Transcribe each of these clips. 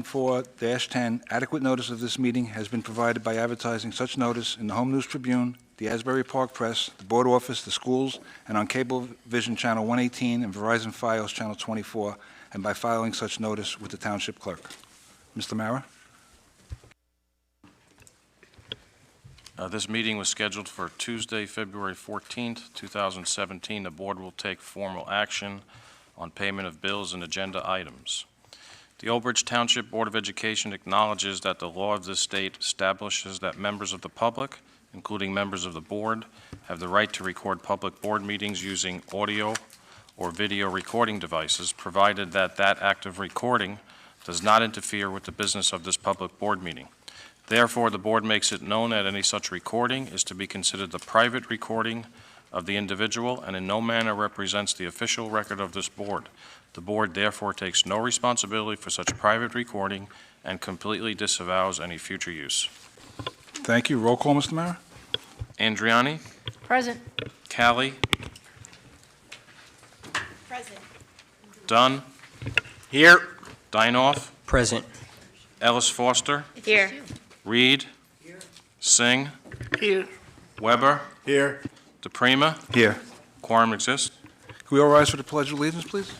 2004-10, adequate notice of this meeting has been provided by advertising such notice in the Home News Tribune, the Asbury Park Press, the Board Office, the schools, and on Cablevision Channel 118 and Verizon Fios Channel 24, and by filing such notice with the Township Clerk. Mr. Mara? This meeting was scheduled for Tuesday, February 14th, 2017. The board will take formal action on payment of bills and agenda items. The Old Bridge Township Board of Education acknowledges that the law of this state establishes that members of the public, including members of the board, have the right to record public board meetings using audio or video recording devices, provided that that act of recording does not interfere with the business of this public board meeting. Therefore, the board makes it known that any such recording is to be considered the private recording of the individual and in no manner represents the official record of this board. The board therefore takes no responsibility for such private recording and completely disavows any future use. Thank you. Roll call, Mr. Mara? Andriani? Present. Callie? Present. Dunn? Here. Dinoff? Present. Ellis Foster? Here. Reed? Here. Singh? Here. Weber? Here. DePrima? Here. Quorum exists. Can we all rise for the Pledge of Allegiance, please?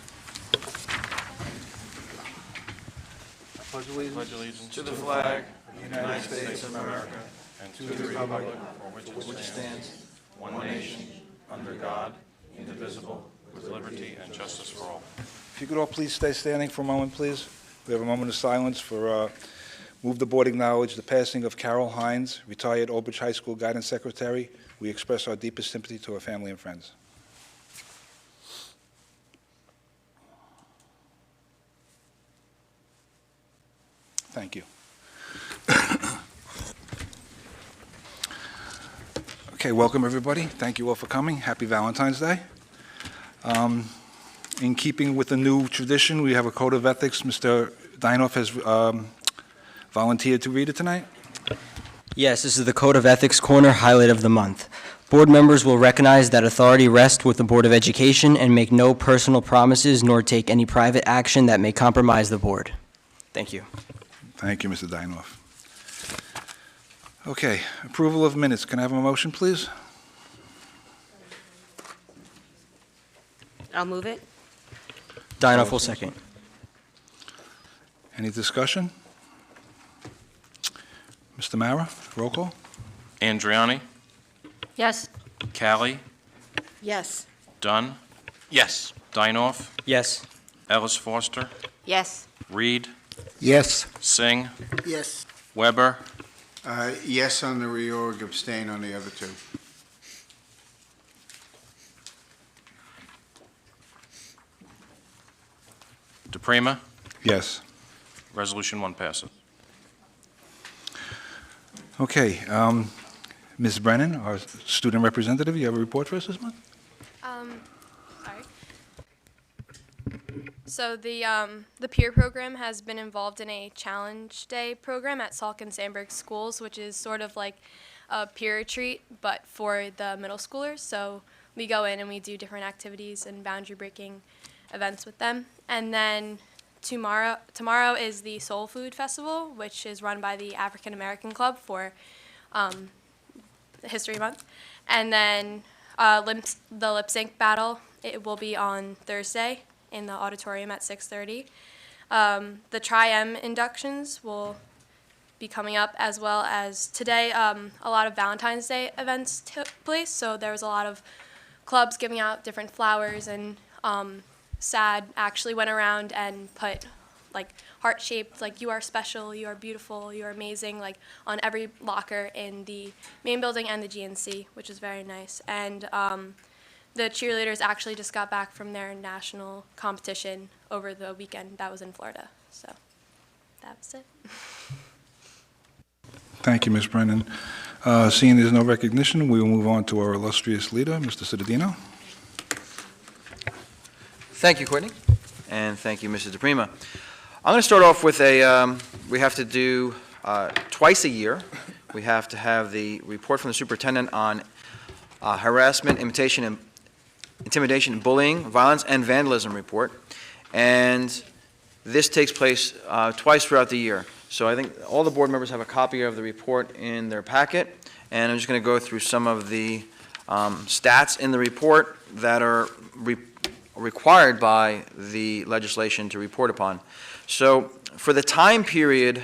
Pledge allegiance To the flag of the United States of America and to the republic for which it stands, one nation, under God, indivisible, with liberty and justice for all. If you could all please stay standing for a moment, please. We have a moment of silence for move the board acknowledge the passing of Carol Hines, retired Old Bridge High School Guidance Secretary. We express our deepest sympathy to her family and friends. Thank you. Okay, welcome everybody. Thank you all for coming. Happy Valentine's Day. In keeping with the new tradition, we have a code of ethics. Mr. Dinoff has volunteered to read it tonight. Yes, this is the Code of Ethics Corner highlight of the month. Board members will recognize that authority rests with the Board of Education and make no personal promises nor take any private action that may compromise the board. Thank you. Thank you, Mr. Dinoff. Okay, approval of minutes. Can I have a motion, please? I'll move it. Dinoff will second. Any discussion? Mr. Mara, roll call. Andriani? Yes. Callie? Yes. Dunn? Yes. Dinoff? Yes. Ellis Foster? Yes. Reed? Yes. Singh? Yes. Weber? Yes on the reorg, abstain on the other two. DePrima? Yes. Resolution 1 passes. Okay, Ms. Brennan, our student representative, you have a report for us this month? Sorry. So the peer program has been involved in a challenge day program at Salk and Sandburg schools, which is sort of like a peer retreat, but for the middle schoolers. So we go in and we do different activities and boundary breaking events with them. And then tomorrow is the Soul Food Festival, which is run by the African American Club for History Month. And then the lip sync battle, it will be on Thursday in the auditorium at 6:30. The Tri-M inductions will be coming up, as well as today a lot of Valentine's Day events took place. So there was a lot of clubs giving out different flowers, and SAD actually went around and put like heart-shaped, like "you are special, you are beautiful, you are amazing," like on every locker in the main building and the GNC, which is very nice. And the cheerleaders actually just got back from their national competition over the weekend. That was in Florida. So that's it. Thank you, Ms. Brennan. Seeing there's no recognition, we will move on to our illustrious leader, Mr. Cittadino. Thank you, Courtney, and thank you, Mrs. DePrima. I'm going to start off with we have to do twice a year, we have to have the report from the superintendent on harassment, intimidation, bullying, violence, and vandalism report. And This takes place twice throughout the year. So I think all the board members have a copy of the report in their packet, and I'm just going to go through some of the stats in the report that are required by the legislation to report upon. So for the time period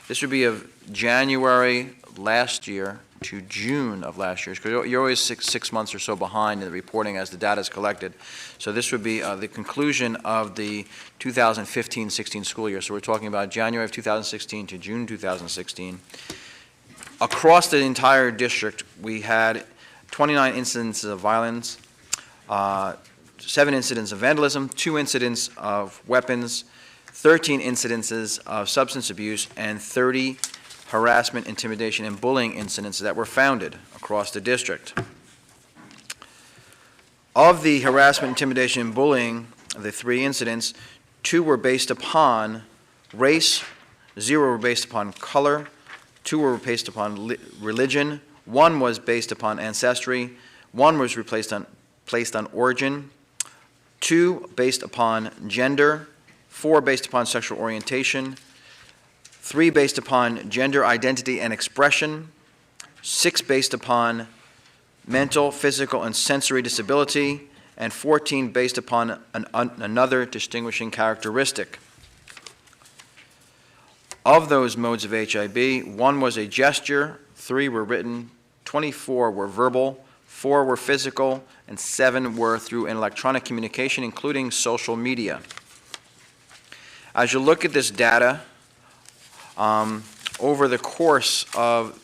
this would be of January last year to June of last year, because you're always six months or so behind in the reporting as the data is collected. So this would be the conclusion of the 2015-16 school year. So we're talking about January of 2016 to June 2016. Across the entire district, we had 29 incidents of violence, 7 incidents of vandalism, 2 incidents of weapons, 13 incidences of substance abuse, and 30 harassment, intimidation, and bullying incidents that were founded across the district. Of the harassment, intimidation, and bullying, the 3 incidents, 2 were based upon race, 0 were based upon color, 2 were based upon religion, 1 was based upon ancestry, 1 was placed on origin, 2 based upon gender, 4 based upon sexual orientation, 3 based upon gender identity and expression, 6 based upon mental, physical, and sensory disability, and 14 based upon another distinguishing characteristic. Of those modes of HIB, 1 was a gesture, 3 were written, 24 were verbal, 4 were physical, and 7 were through an electronic communication, including social media. As you look at this data, over the course of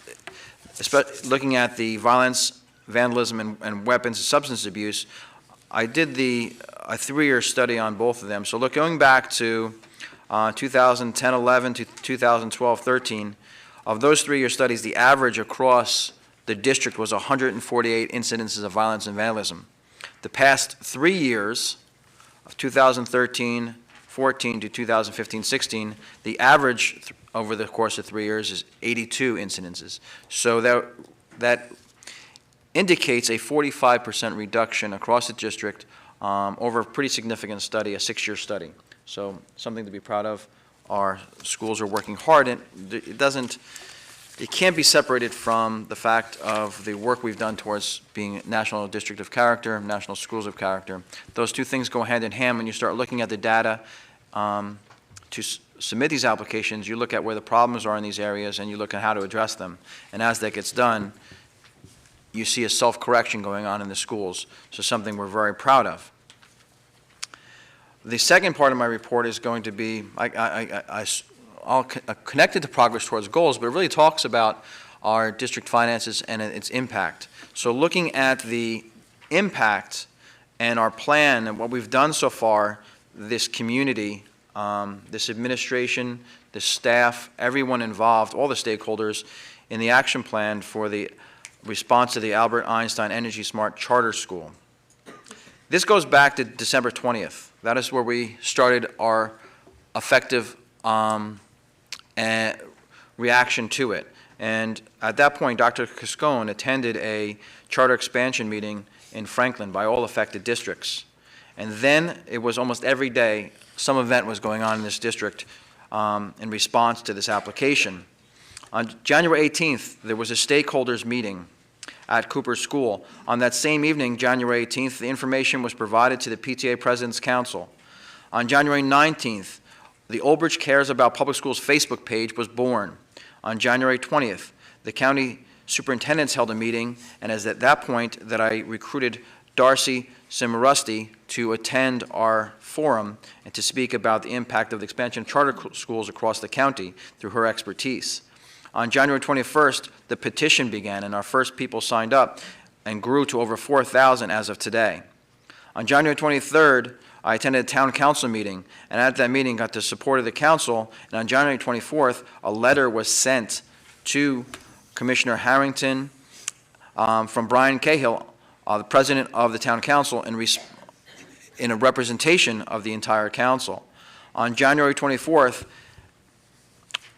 looking at the violence, vandalism, and weapons and substance abuse, I did a 3-year study on both of them. So going back to 2010-11 to 2012-13, of those 3-year studies, the average across the district was 148 incidences of violence and vandalism. The past 3 years, of 2013-14 to 2015-16, the average over the course of 3 years is 82 incidences. So that indicates a 45% reduction across the district over a pretty significant study, a 6-year study. So something to be proud of. Our schools are working hard, and it can't be separated from the fact of the work we've done towards being National District of Character, National Schools of Character. Those two things go hand in hand. When you start looking at the data to submit these applications, you look at where the problems are in these areas and you look at how to address them. And as that gets done, you see a self-correction going on in the schools. So something we're very proud of. The second part of my report is going to be all connected to progress towards goals, but it really talks about our district finances and its impact. So looking at the impact and our plan and what we've done so far, this community, this administration, this staff, everyone involved, all the stakeholders in the action plan for the response to the Albert Einstein Energy Smart Charter School. This goes back to December 20th. That is where we started our effective reaction to it. And at that point, Dr. Cascone attended a charter expansion meeting in Franklin by all affected districts. And then it was almost every day some event was going on in this district in response to this application. On January 18th, there was a stakeholders meeting at Cooper School. On that same evening, January 18th, the information was provided to the PTA President's Council. On January 19th, the Old Bridge Cares About Public Schools Facebook page was born. On January 20th, the county superintendents held a meeting, and it was at that point that I recruited Darcy Simarusti to attend our forum and to speak about the impact of the expansion of charter schools across the county through her expertise. On January 21st, the petition began, and our first people signed up and grew to over 4,000 as of today. On January 23rd, I attended a town council meeting, and at that meeting got the support of the council, and on January 24th, a letter was sent to Commissioner Harrington from Brian Cahill, the president of the town council, in a representation of the entire council. On January 24th,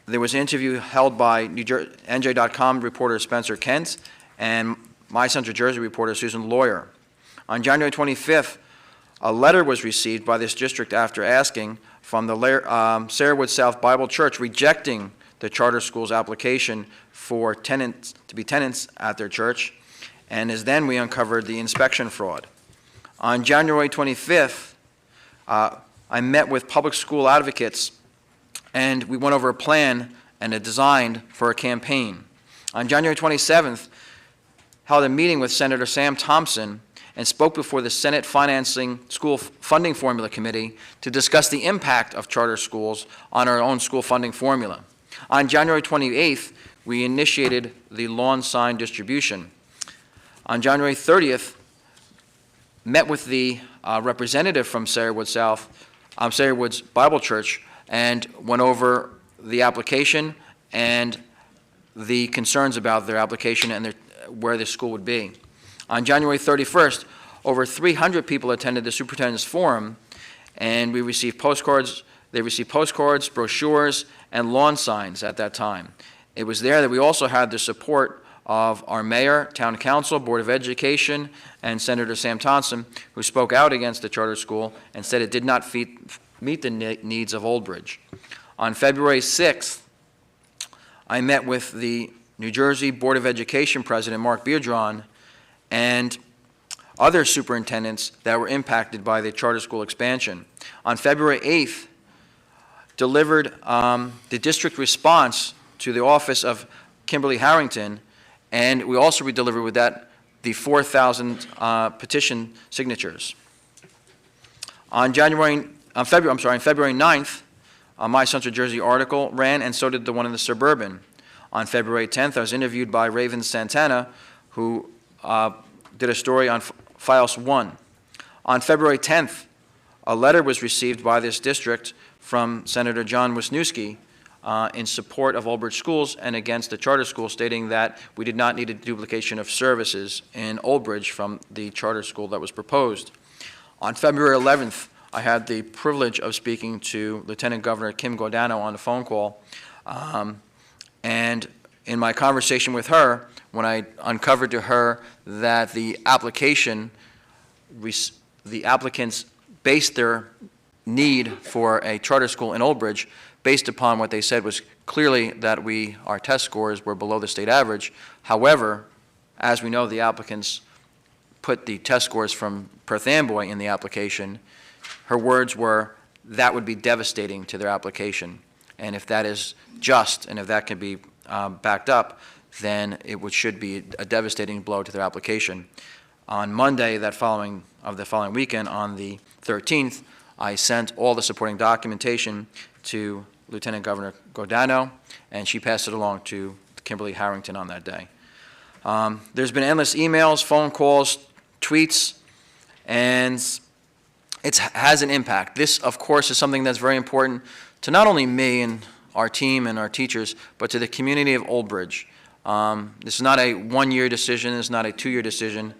there was an interview held by NJ.com reporter Spencer Kent and My Central Jersey reporter Susan Lawyer. On January 25th, a letter was received by this district after asking from the Sarewood South Bible Church rejecting the charter school's application for tenants to be tenants at their church, and as then we uncovered the inspection fraud. On January 25th, I met with public school advocates, and we went over a plan and a design for a campaign. On January 27th, held a meeting with Senator Sam Thompson and spoke before the Senate Financing School Funding Formula Committee to discuss the impact of charter schools on our own school funding formula. On January 28th, we initiated the lawn sign distribution. On January 30th, met with the representative from Sarewood's Bible Church, and went over the application and the concerns about their application and where the school would be. On January 31st, over 300 people attended the Superintendent's Forum, and we received postcards. They received postcards, brochures, and lawn signs at that time. It was there that we also had the support of our mayor, town council, board of education, and Senator Sam Thompson, who spoke out against the charter school and said it did not meet the needs of Old Bridge. On February 6th, I met with the New Jersey Board of Education President, Mark Beardron, and other superintendents that were impacted by the charter school expansion. On February 8th, delivered the district response to the office of Kimberly Harrington, and we also delivered with that the 4,000 petition signatures. On February 9th, my Central Jersey article ran, and so did the one in the Suburban. On February 10th, I was interviewed by Raven Santana, who did a story on Files 1. On February 10th, a letter was received by this district from Senator John Wisniewski in support of Old Bridge schools and against the charter school, stating that we did not need a duplication of services in Old Bridge from the charter school that was proposed. On February 11th, I had the privilege of speaking to Lieutenant Governor Kim Guadagno on the phone call, and in my conversation with her, when I uncovered to her that the applicants based their need for a charter school in Old Bridge based upon what they said was clearly that our test scores were below the state average. However, as we know, the applicants put the test scores from Perth Amboy in the application. Her words were, that would be devastating to their application. And if that is just, and if that can be backed up, then it should be a devastating blow to their application. On Monday the following weekend, on the 13th, I sent all the supporting documentation to Lieutenant Governor Guadagno, and she passed it along to Kimberly Harrington on that day. There's been endless emails, phone calls, tweets, and it has an impact. This, of course, is something that's very important to not only me and our team and our teachers, but to the community of Old Bridge. This is not a one-year decision. It's not a two-year decision.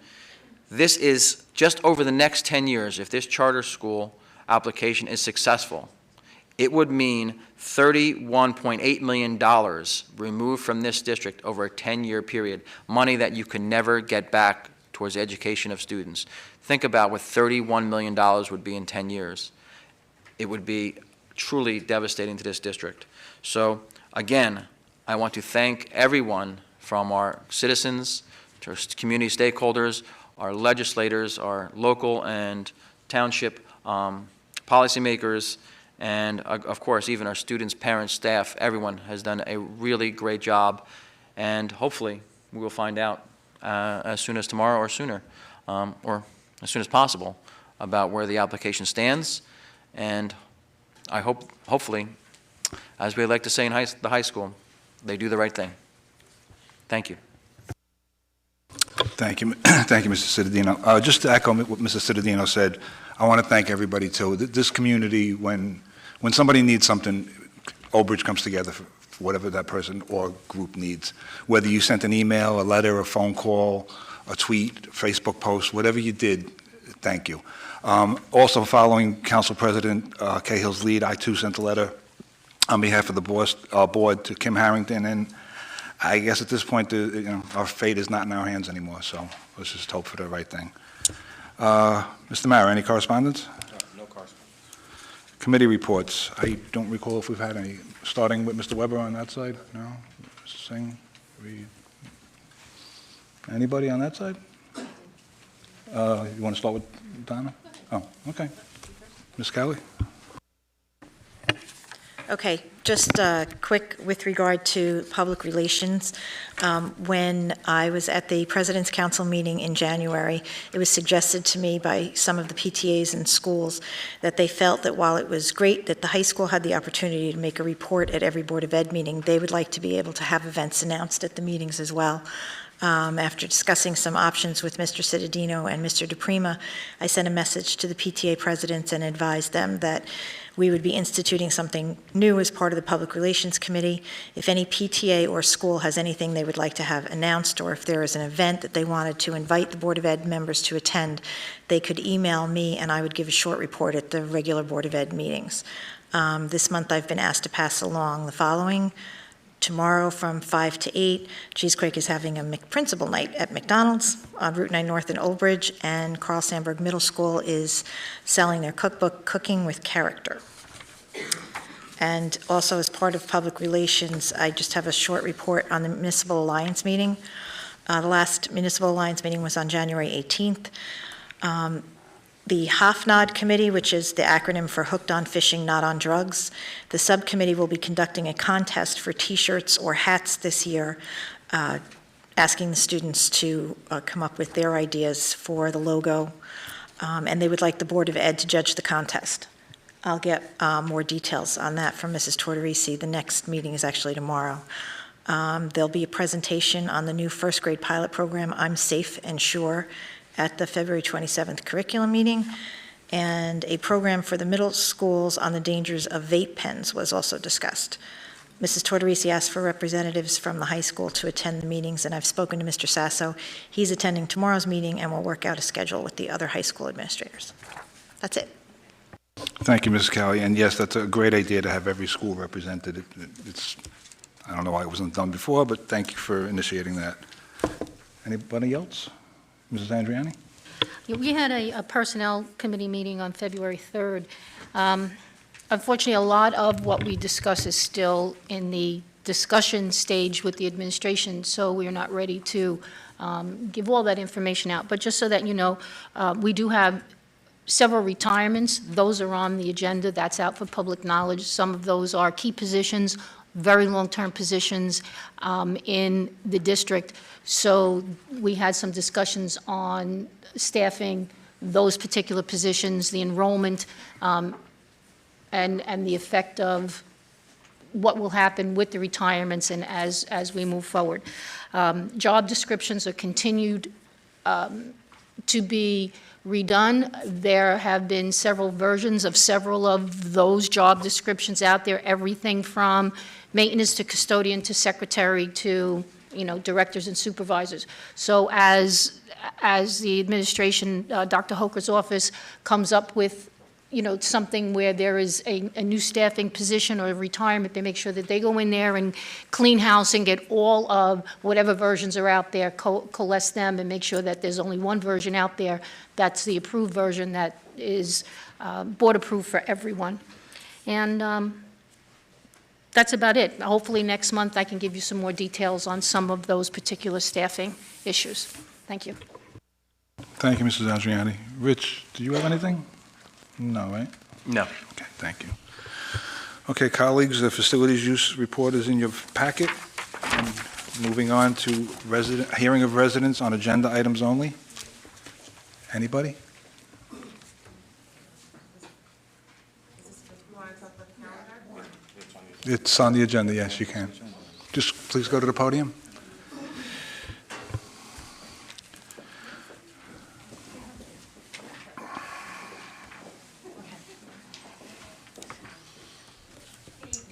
This is just over the next 10 years. If this charter school application is successful, it would mean $31.8 million removed from this district over a 10-year period, money that you can never get back towards the education of students. Think about what $31 million would be in 10 years. It would be truly devastating to this district. So, again, I want to thank everyone from our citizens to our community stakeholders, our legislators, our local and township policymakers, and of course even our students, parents, staff. Everyone has done a really great job, and hopefully we will find out as soon as tomorrow or sooner, or as soon as possible, about where the application stands. And I hopefully, as we like to say in the high school, they do the right thing. Thank you. Thank you, thank you, Mr. Cittadino. Just to echo what Mr. Cittadino said, I want to thank everybody too. This community, when somebody needs something, Old Bridge comes together for whatever that person or group needs. Whether you sent an email, a letter, a phone call, a tweet, Facebook post, whatever you did, thank you. Also, following Council President Cahill's lead, I too sent a letter on behalf of the board to Kim Harrington, and I guess at this point, our fate is not in our hands anymore, so let's just hope for the right thing. Mr. Mayor, any correspondence? No correspondence. Committee reports. I don't recall if we've had any, starting with Mr. Weber on that side? No? Mr. Singh? Anybody on that side? You want to start with Donna? Oh, okay. Ms. Kelly? Okay, just quick with regard to public relations. When I was at the President's Council meeting in January, it was suggested to me by some of the PTAs and schools that they felt that while it was great that the high school had the opportunity to make a report at every Board of Ed meeting, they would like to be able to have events announced at the meetings as well. After discussing some options with Mr. Cittadino and Mr. DePrima, I sent a message to the PTA presidents and advised them that we would be instituting something new as part of the Public Relations Committee. If any PTA or school has anything they would like to have announced, or if there is an event that they wanted to invite the Board of Ed members to attend, they could email me and I would give a short report at the regular Board of Ed meetings. This month I've been asked to pass along the following. Tomorrow from 5 to 8, Cheesequake is having a McPrincipal night at McDonald's on Route 9 North in Old Bridge, and Carl Sandburg Middle School is selling their cookbook, Cooking with Character. And also as part of public relations, I just have a short report on the Municipal Alliance meeting. The last Municipal Alliance meeting was on January 18th. The HOFNOD Committee, which is the acronym for Hooked on Fishing, Not on Drugs, the subcommittee will be conducting a contest for T-shirts or hats this year, asking the students to come up with their ideas for the logo, and they would like the Board of Ed to judge the contest. I'll get more details on that from Mrs. Tortorisi. The next meeting is actually tomorrow. There'll be a presentation on the new first grade pilot program, I'm Safe and Sure, at the February 27th curriculum meeting, and a program for the middle schools on the dangers of vape pens was also discussed. Mrs. Tortorisi asked for representatives from the high school to attend the meetings, and I've spoken to Mr. Sasso. He's attending tomorrow's meeting, and we'll work out a schedule with the other high school administrators. That's it. Thank you, Mrs. Kelly. And yes, that's a great idea to have every school represented. It's, I don't know why it wasn't done before, but thank you for initiating that. Anybody else? Mrs. Andriani? Yeah, we had a Personnel Committee meeting on February 3rd. Unfortunately, a lot of what we discuss is still in the discussion stage with the administration, so we are not ready to give all that information out. But just so that you know, we do have several retirements. Those are on the agenda. That's out for public knowledge. Some of those are key positions, very long-term positions in the district. So we had some discussions on staffing those particular positions, the enrollment, and the effect of what will happen with the retirements and as we move forward. Job descriptions are continued to be redone. There have been several versions of several of those job descriptions out there, everything from maintenance to custodian to secretary to, you know, directors and supervisors. So as the administration, Dr. Hoker's office comes up with, you know, something where there is a new staffing position or a retirement, they make sure that they go in there and clean house and get all of whatever versions are out there, coalesce them and make sure that there's only one version out there. That's the approved version that is board approved for everyone. And that's about it. Hopefully next month I can give you some more details on some of those particular staffing issues. Thank you. Thank you, Mrs. Andriani. Rich, do you have anything? No, right? No. Okay, thank you. Okay, colleagues, the facilities use report is in your packet. And moving on to hearing of residents on agenda items only. Anybody? It's on the agenda, yes, you can. Just please go to the podium.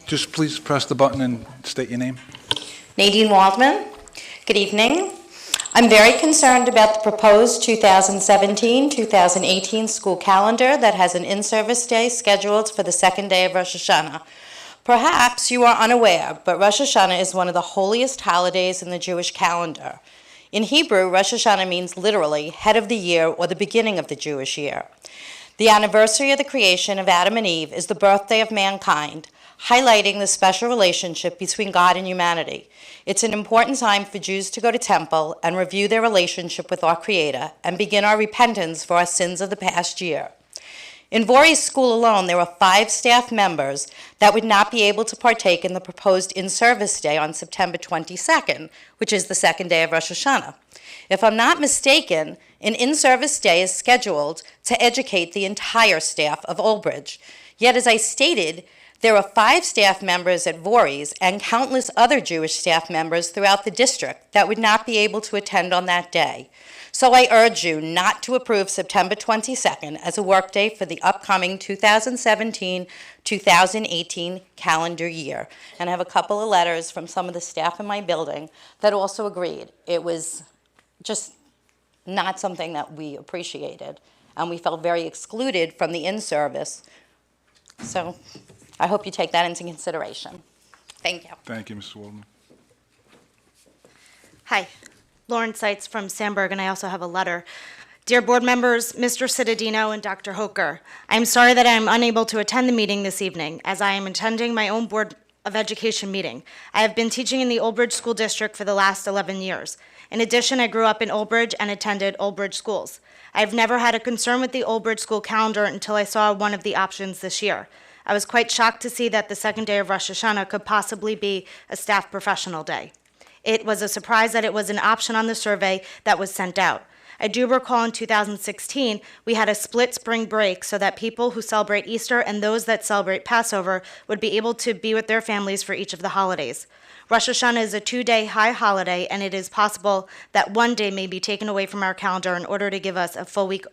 Just please press the button and state your name. Nadine Waldman. Good evening. I'm very concerned about the proposed 2017-2018 school calendar that has an in-service day scheduled for the second day of Rosh Hashanah. Perhaps you are unaware, but Rosh Hashanah is one of the holiest holidays in the Jewish calendar. In Hebrew, Rosh Hashanah means literally head of the year or the beginning of the Jewish year. The anniversary of the creation of Adam and Eve is the birthday of mankind, highlighting the special relationship between God and humanity. It's an important time for Jews to go to temple and review their relationship with our Creator and begin our repentance for our sins of the past year. In Voorhees School alone, there were 5 staff members that would not be able to partake in the proposed in-service day on September 22nd, which is the second day of Rosh Hashanah. If I'm not mistaken, an in-service day is scheduled to educate the entire staff of Old Bridge. Yet, as I stated, there are 5 staff members at Voorhees and countless other Jewish staff members throughout the district that would not be able to attend on that day. So I urge you not to approve September 22nd as a workday for the upcoming 2017-2018 calendar year. And I have a couple of letters from some of the staff in my building that also agreed. It was just not something that we appreciated, and we felt very excluded from the in-service. So I hope you take that into consideration. Thank you. Thank you, Mrs. Waldman. Hi, Lauren Seitz from Sandburg, and I also have a letter. Dear board members, Mr. Cittadino and Dr. Hoker, I'm sorry that I am unable to attend the meeting this evening, as I am attending my own Board of Education meeting. I have been teaching in the Old Bridge School District for the last 11 years. In addition, I grew up in Old Bridge and attended Old Bridge schools. I've never had a concern with the Old Bridge school calendar until I saw one of the options this year. I was quite shocked to see that the second day of Rosh Hashanah could possibly be a staff professional day. It was a surprise that it was an option on the survey that was sent out. I do recall in 2016, we had a split spring break so that people who celebrate Easter and those that celebrate Passover would be able to be with their families for each of the holidays. Rosh Hashanah is a 2-day high holiday, and it is possible that one day may be taken away from our calendar in order to give us a full week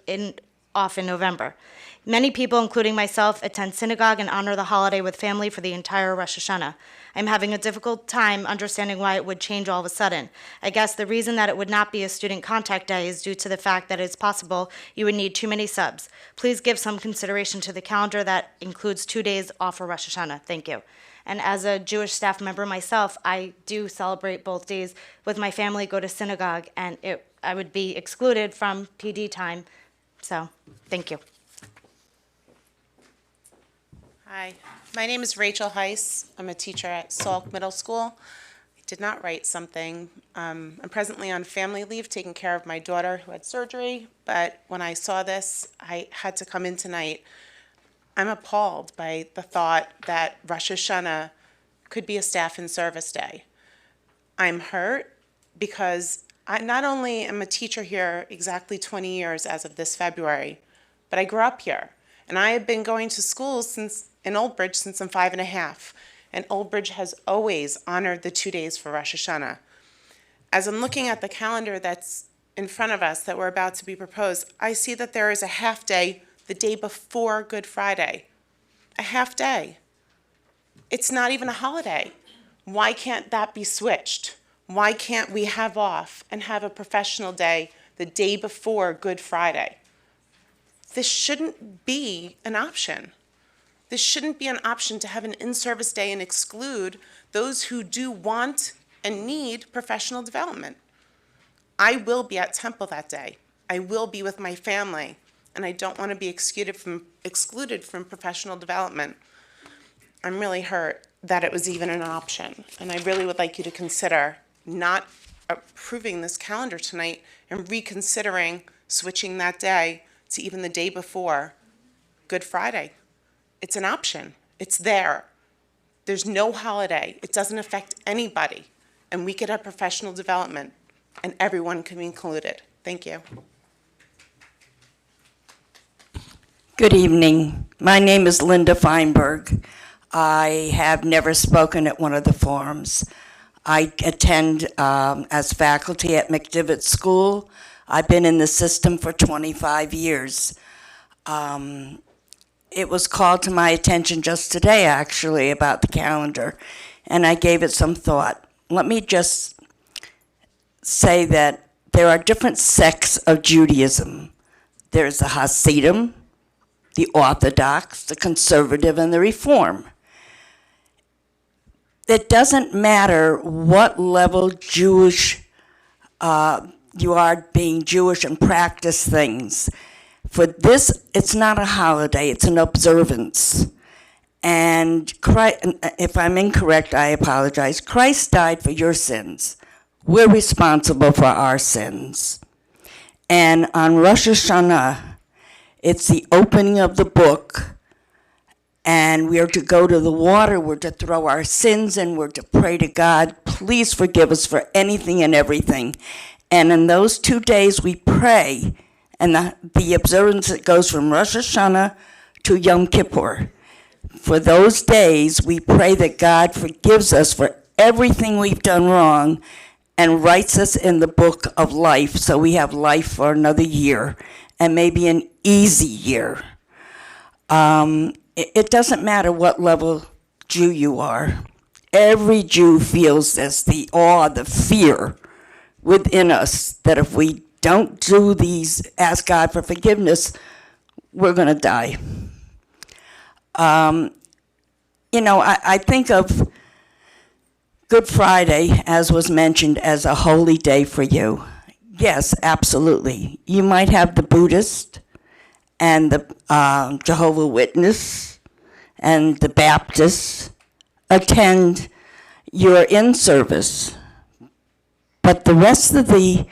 off in November. Many people, including myself, attend synagogue and honor the holiday with family for the entire Rosh Hashanah. I'm having a difficult time understanding why it would change all of a sudden. I guess the reason that it would not be a student contact day is due to the fact that it's possible you would need too many subs. Please give some consideration to the calendar that includes 2 days off for Rosh Hashanah. Thank you. And as a Jewish staff member myself, I do celebrate both days with my family, go to synagogue, and I would be excluded from PD time. So, thank you. Hi, my name is Rachel Heiss. I'm a teacher at Salk Middle School. I did not write something. I'm presently on family leave taking care of my daughter who had surgery, but when I saw this, I had to come in tonight. I'm appalled by the thought that Rosh Hashanah could be a staff and service day. I'm hurt because I not only am a teacher here exactly 20 years as of this February, but I grew up here. And I have been going to school in Old Bridge since I'm 5.5. And Old Bridge has always honored the 2 days for Rosh Hashanah. As I'm looking at the calendar that's in front of us that we're about to be proposed, I see that there is a half day the day before Good Friday. A half day. It's not even a holiday. Why can't that be switched? Why can't we have off and have a professional day the day before Good Friday? This shouldn't be an option. This shouldn't be an option to have an in-service day and exclude those who do want and need professional development. I will be at Temple that day. I will be with my family, and I don't want to be excluded from professional development. I'm really hurt that it was even an option, and I really would like you to consider not approving this calendar tonight and reconsidering switching that day to even the day before Good Friday. It's an option. It's there. There's no holiday. It doesn't affect anybody, and we could have professional development, and everyone can be included. Thank you. Good evening. My name is Linda Feinberg. I have never spoken at one of the forums. I attend as faculty at McDivitt School. I've been in the system for 25 years. It was called to my attention just today, actually, about the calendar, and I gave it some thought. Let me just say that there are different sects of Judaism. There's the Hasidim, the Orthodox, the Conservative, and the Reform. It doesn't matter what level Jewish you are being Jewish and practice things. For this, it's not a holiday, it's an observance. And if I'm incorrect, I apologize. Christ died for your sins. We're responsible for our sins. And on Rosh Hashanah, it's the opening of the book, and we're to go to the water, we're to throw our sins in, we're to pray to God, please forgive us for anything and everything. And in those 2 days we pray, and the observance that goes from Rosh Hashanah to Yom Kippur. For those days, we pray that God forgives us for everything we've done wrong and writes us in the book of life, so we have life for another year, and maybe an easy year. It doesn't matter what level Jew you are. Every Jew feels this, the awe, the fear within us, that if we don't do these, ask God for forgiveness, we're going to die. I think of Good Friday, as was mentioned, as a holy day for you. Yes, absolutely. You might have the Buddhist and the Jehovah's Witness and the Baptists attend your in-service, but the rest of the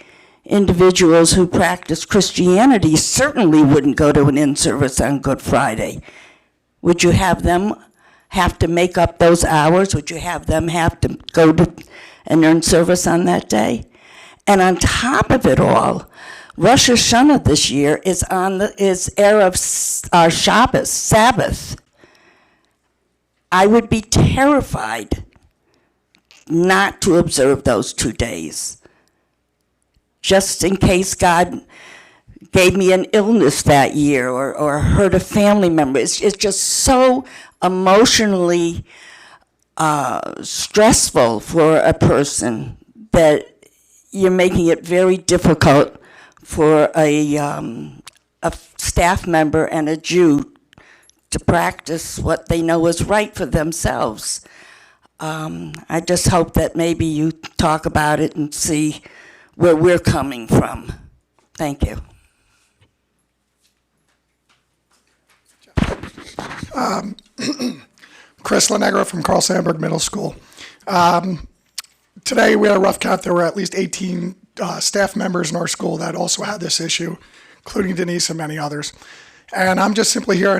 individuals who practice Christianity certainly wouldn't go to an in-service on Good Friday. Would you have them have to make up those hours? Would you have them have to go to an in-service on that day? And on top of it all, Rosh Hashanah this year is Erev our Shabbos, Sabbath. I would be terrified not to observe those 2 days, just in case God gave me an illness that year or hurt a family member. It's just so emotionally stressful for a person that you're making it very difficult for a staff member and a Jew to practice what they know is right for themselves. I just hope that maybe you talk about it and see where we're coming from. Thank you. Chris Lenegro from Carl Sandburg Middle School. Today we had a rough count. There were at least 18 staff members in our school that also had this issue, including Denise and many others. And I'm just simply here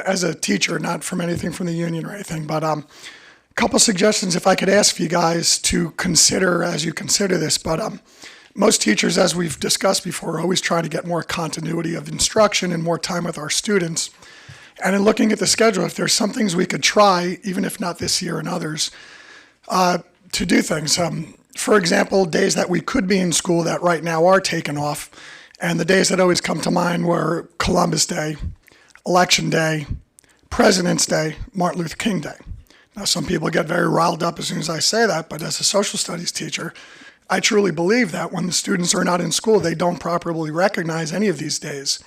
as a teacher, not from anything from the union or anything, but a couple suggestions if I could ask you guys to consider as you consider this. But most teachers, as we've discussed before, are always trying to get more continuity of instruction and more time with our students. And in looking at the schedule, if there's some things we could try, even if not this year and others, to do things. For example, days that we could be in school that right now are taken off. And the days that always come to mind were Columbus Day, Election Day, President's Day, Martin Luther King Day. Now, some people get very riled up as soon as I say that, but as a social studies teacher, I truly believe that when the students are not in school, they don't properly recognize any of these days.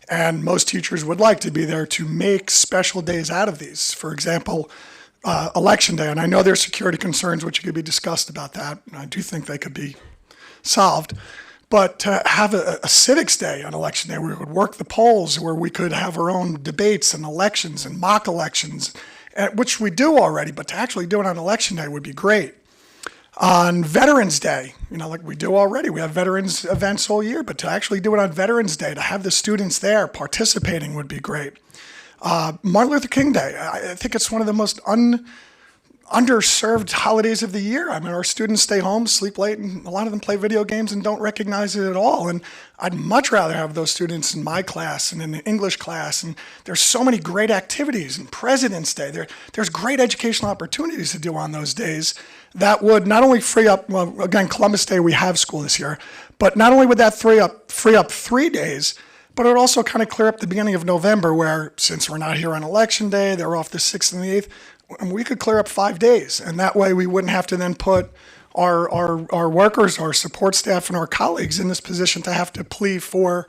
And most teachers would like to be there to make special days out of these. For example, Election Day, and I know there's security concerns which could be discussed about that, and I do think they could be solved. But to have a civics day on Election Day where we would work the polls, where we could have our own debates and elections and mock elections, which we do already, but to actually do it on Election Day would be great. On Veterans Day, like we do already, we have veterans events all year, but to actually do it on Veterans Day, to have the students there participating would be great. Martin Luther King Day, I think it's one of the most underserved holidays of the year. I mean, our students stay home, sleep late, and a lot of them play video games and don't recognize it at all. And I'd much rather have those students in my class and in the English class. And there's so many great activities. And President's Day, there's great educational opportunities to do on those days that would not only free up, well, again, Columbus Day, we have school this year, but not only would that free up 3 days, but it would also kind of clear up the beginning of November where, since we're not here on Election Day, they're off the 6th and the 8th, and we could clear up 5 days. And that way we wouldn't have to then put our workers, our support staff, and our colleagues in this position to have to plea for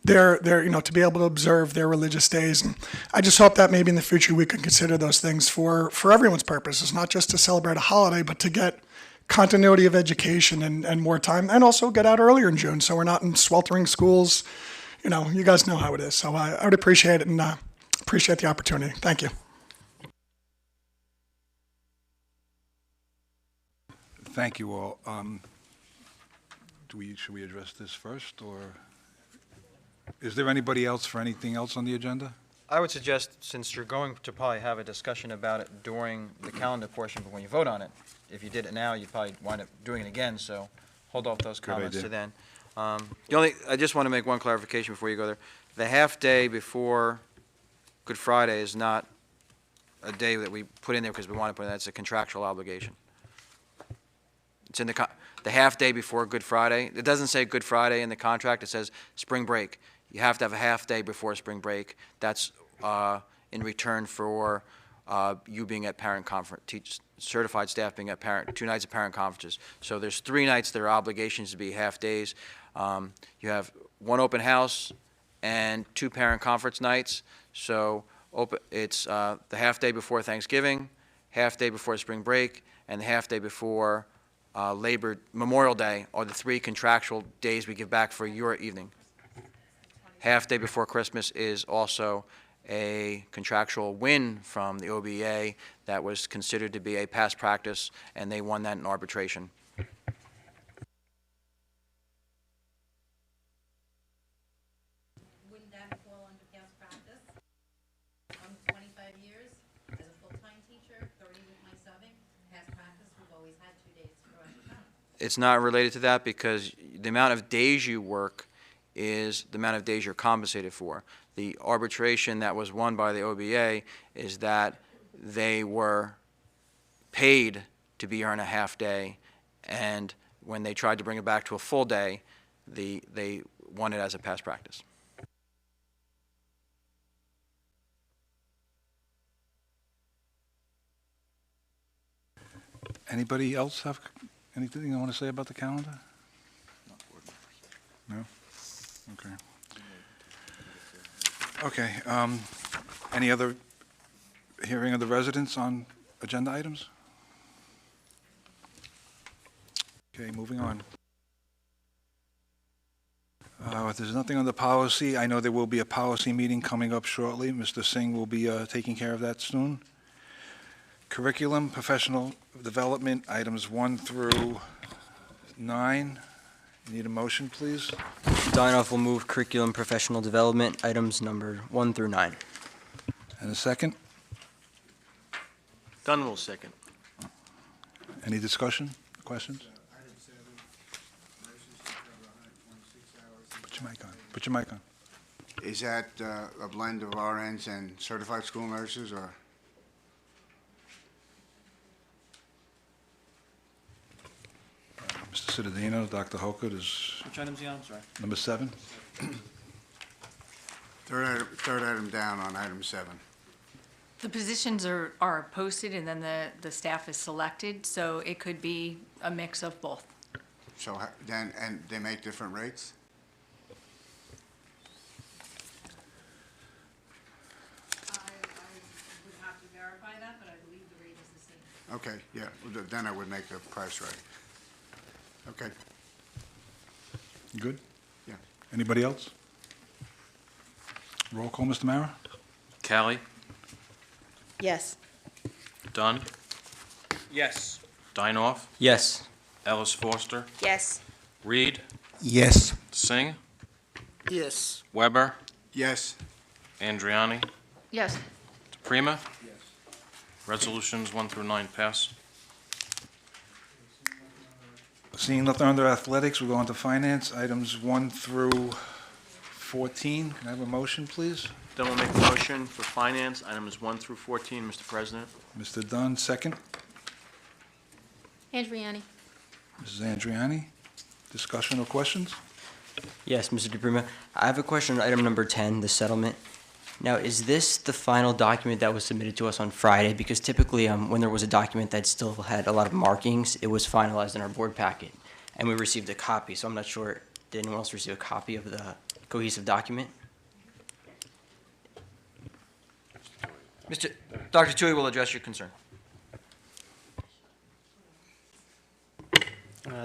their to be able to observe their religious days. And I just hope that maybe in the future we can consider those things for everyone's purposes, not just to celebrate a holiday, but to get continuity of education and more time, and also get out earlier in June so we're not in sweltering schools, you guys know how it is. So I would appreciate it and appreciate the opportunity. Thank you. Thank you all. Should we address this first, or is there anybody else for anything else on the agenda? I would suggest, since you're going to probably have a discussion about it during the calendar portion, but when you vote on it, if you did it now, you'd probably wind up doing it again, so hold off those comments to then. I just want to make one clarification before you go there. The half-day before Good Friday is not a day that we put in there because we want to put in, that's a contractual obligation. It's in the half-day before Good Friday. It doesn't say Good Friday in the contract, it says spring break. You have to have a half-day before spring break. That's in return for you being at parent conference, certified staff being at parent, 2 nights of parent conferences. So there's 3 nights that are obligations to be half-days. You have 1 open house and 2 parent conference nights. So it's the half-day before Thanksgiving, half-day before spring break, and the half-day before Memorial Day are the 3 contractual days we give back for your evening. Half-day before Christmas is also a contractual win from the OBA that was considered to be a past practice, and they won that in arbitration. Wouldn't that fall under past practice? I'm 25 years as a full-time teacher, 30 with my subbing. Past practice, we've always had 2 days for us to come. It's not related to that because the amount of days you work is the amount of days you're compensated for. The arbitration that was won by the OBA is that they were paid to be earned a half day, and when they tried to bring it back to a full day, they won it as a past practice. Anybody else have anything you want to say about the calendar? No? Okay. Okay, any other hearing of the residents on agenda items? Okay, moving on. If there's nothing on the policy, I know there will be a policy meeting coming up shortly. Mr. Singh will be taking care of that soon. Curriculum, professional development, items 1 through 9. Need a motion, please? Dinoff will move curriculum professional development, items numbered 1 through 9. And a second? Dunn will second. Any discussion, questions? Put your mic on. Put your mic on. Is that a blend of RNs and certified school nurses, or? Mr. Cittadino, Dr. Hoker, is Which item's he on? I'm sorry. number 7. Third item down on item 7. The positions are posted and then the staff is selected, so it could be a mix of both. So then, and they make different rates? I would have to verify that, but I believe the rate is the same. Okay, yeah, well, then I would make the price right. Okay, You good? yeah. Anybody else? Roll call, Mr. Mara? Callie, Yes. Dunn, Yes. Dinoff, Yes. Ellis Foster, Yes. Reed, Yes. Singh, Yes. Weber, Yes. Andriani, Yes. Prima. Yes. Resolutions 1 through 9 pass. Seeing nothing under athletics, we'll go on to finance, items 1 through 14. Can I have a motion, please? Dunn will make a motion for finance, items 1 through 14, Mr. President. Mr. Dunn, second. Andriani. Mrs. Andriani, discussion or questions? Yes, Mr. DePrima. I have a question on item number 10, the settlement. Now, is this the final document that was submitted to us on Friday? Because typically, when there was a document that still had a lot of markings, it was finalized in our board packet, and we received a copy. So I'm not sure, did anyone else receive a copy of the cohesive document? Dr. Tui will address your concern.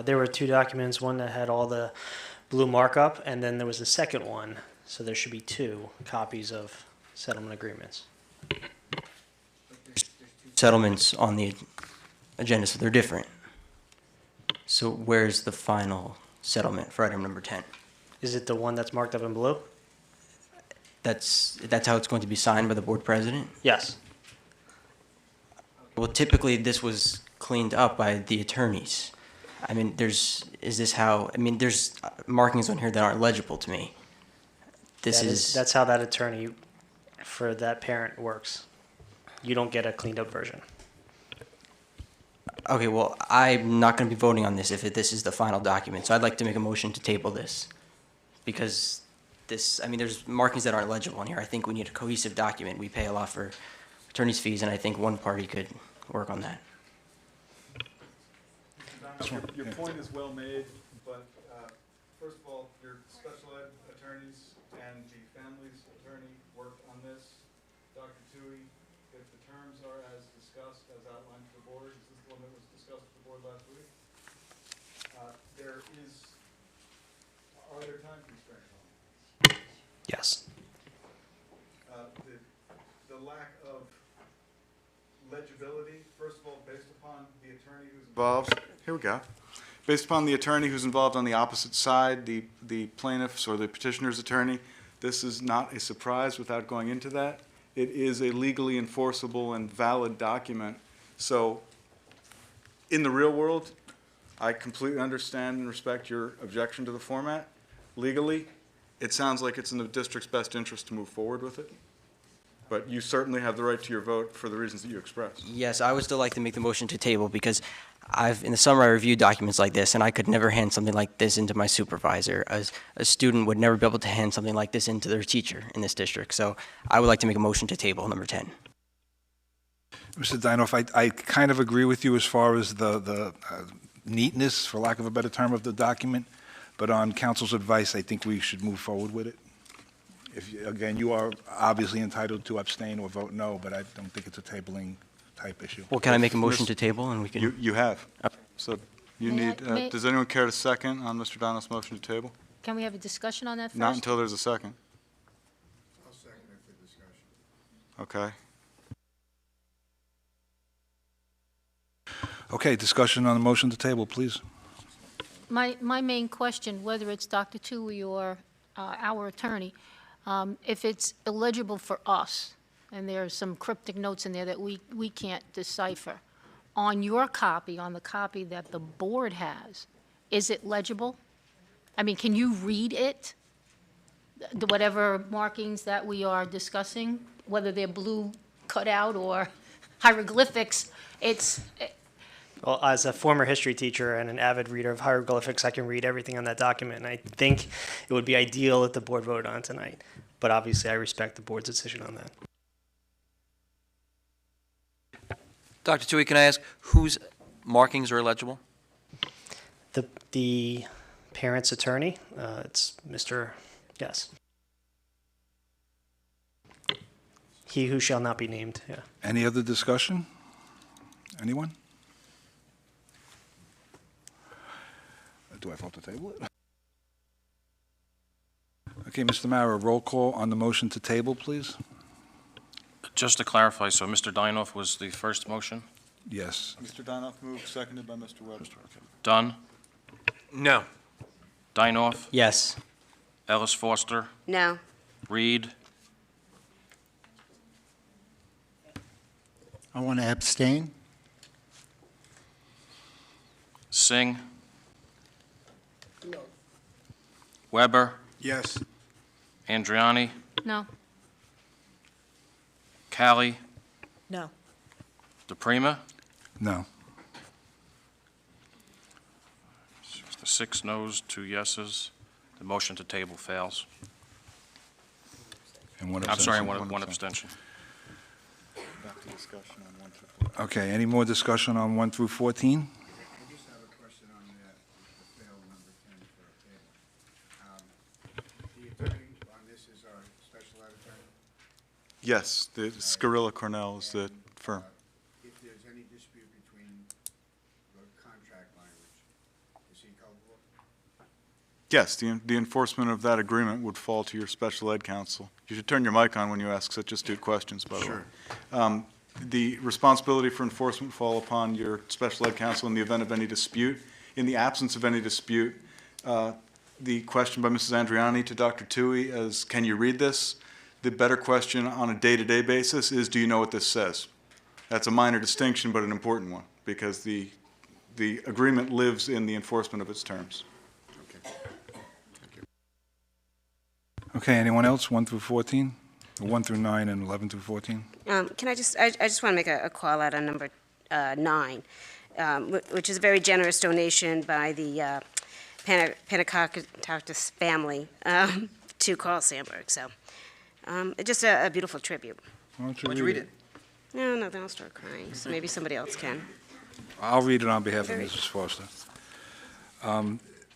There were 2 documents, one that had all the blue markup, and then there was a second one. So there should be 2 copies of settlement agreements. Settlements on the agenda, so they're different. So where's the final settlement for item number 10? Is it the one that's marked up in blue? That's how it's going to be signed by the board president? Yes. Well, typically, this was cleaned up by the attorneys. I mean, there's markings on here that aren't legible to me. That's how that attorney for that parent works. You don't get a cleaned up version. Okay, well, I'm not going to be voting on this if this is the final document, so I'd like to make a motion to table this. Because there's markings that aren't legible in here. I think we need a cohesive document. We pay a lot for attorney's fees, and I think one party could work on that. Your point is well made, but first of all, your special ed attorneys and the family's attorney worked on this. Dr. Tui, if the terms are as discussed, as outlined to the board, is this the one that was discussed with the board last week? Are there time constraints on this? Yes. The lack of legibility, first of all, based upon the attorney who's involved. Here we go. Based upon the attorney who's involved on the opposite side, the plaintiff's or the petitioner's attorney, this is not a surprise without going into that. It is a legally enforceable and valid document. So in the real world, I completely understand and respect your objection to the format. Legally, it sounds like it's in the district's best interest to move forward with it. But you certainly have the right to your vote for the reasons that you expressed. Yes, I would still like to make the motion to table because in the summer I reviewed documents like this and I could never hand something like this into my supervisor. A student would never be able to hand something like this into their teacher in this district. So I would like to make a motion to table number 10. Mr. Dinoff, I kind of agree with you as far as the neatness, for lack of a better term, of the document. But on council's advice, I think we should move forward with it. Again, you are obviously entitled to abstain or vote no, but I don't think it's a tabling type issue. Well, can I make a motion to table and we can? You have. Okay. So you May need, I- may- does anyone care to second on Mr. Dinoff's motion to table? Can we have a discussion on that first? Not until there's a second. I'll second it for discussion. Okay. Okay, discussion on the motion to table, please. My main question, whether it's Dr. Tui or our attorney, if it's illegible for us, and there are some cryptic notes in there that we can't decipher, on your copy, on the copy that the board has, is it legible? I mean, can you read it? Whatever markings that we are discussing, whether they're blue cutout or hieroglyphics, Well, as a former history teacher and an avid reader of hieroglyphics, I can read everything on that document, and I think it would be ideal if the board voted on it tonight. But obviously, I respect the board's decision on that. Dr. Tui, can I ask whose markings are illegible? The parent's attorney, it's yes. He who shall not be named, yeah. Any other discussion? Anyone? Do I vote to table it? Okay, Mr. Mara, roll call on the motion to table, please. Just to clarify, so Mr. Dinoff was the first motion? Yes. Mr. Dinoff moved, seconded by Mr. Webster. Dunn? No. Dinoff? Yes. Ellis Foster? No. Reed? I want to abstain. Singh? Weber? Yes. Andriani? No? Callie? No. DePrima? No. The 6 noes, 2 yeses. The motion to table fails. And one I'm sorry, abstention. one abstention. Back to discussion on 1 through 4. Okay, any more discussion on 1 through 14? I just have a question on the failed number 10 for a table. The attorney on this is our special ed attorney. Yes, the Scarilla Cornell is the firm. If there's any dispute between the contract language, is he culpable? Yes, the enforcement of that agreement would fall to your special ed counsel. You should turn your mic on when you ask such astute questions, by the way. The responsibility for enforcement fall upon your special ed counsel in the event of any dispute. In the absence of any dispute, the question by Mrs. Andriani to Dr. Tui is, can you read this? The better question on a day-to-day basis is, do you know what this says? That's a minor distinction, but an important one, because the agreement lives in the enforcement of its terms. Okay, anyone else, 1 through 14? 1 through 9 and 11 through 14? Can I just want to make a call out on number 9, which is a very generous donation by the Panacoctus family to Carl Sandburg. So just a beautiful tribute. Why don't Why don't you read it? No, then I'll start crying. So maybe somebody else can. I'll read it on behalf of Mrs. Foster.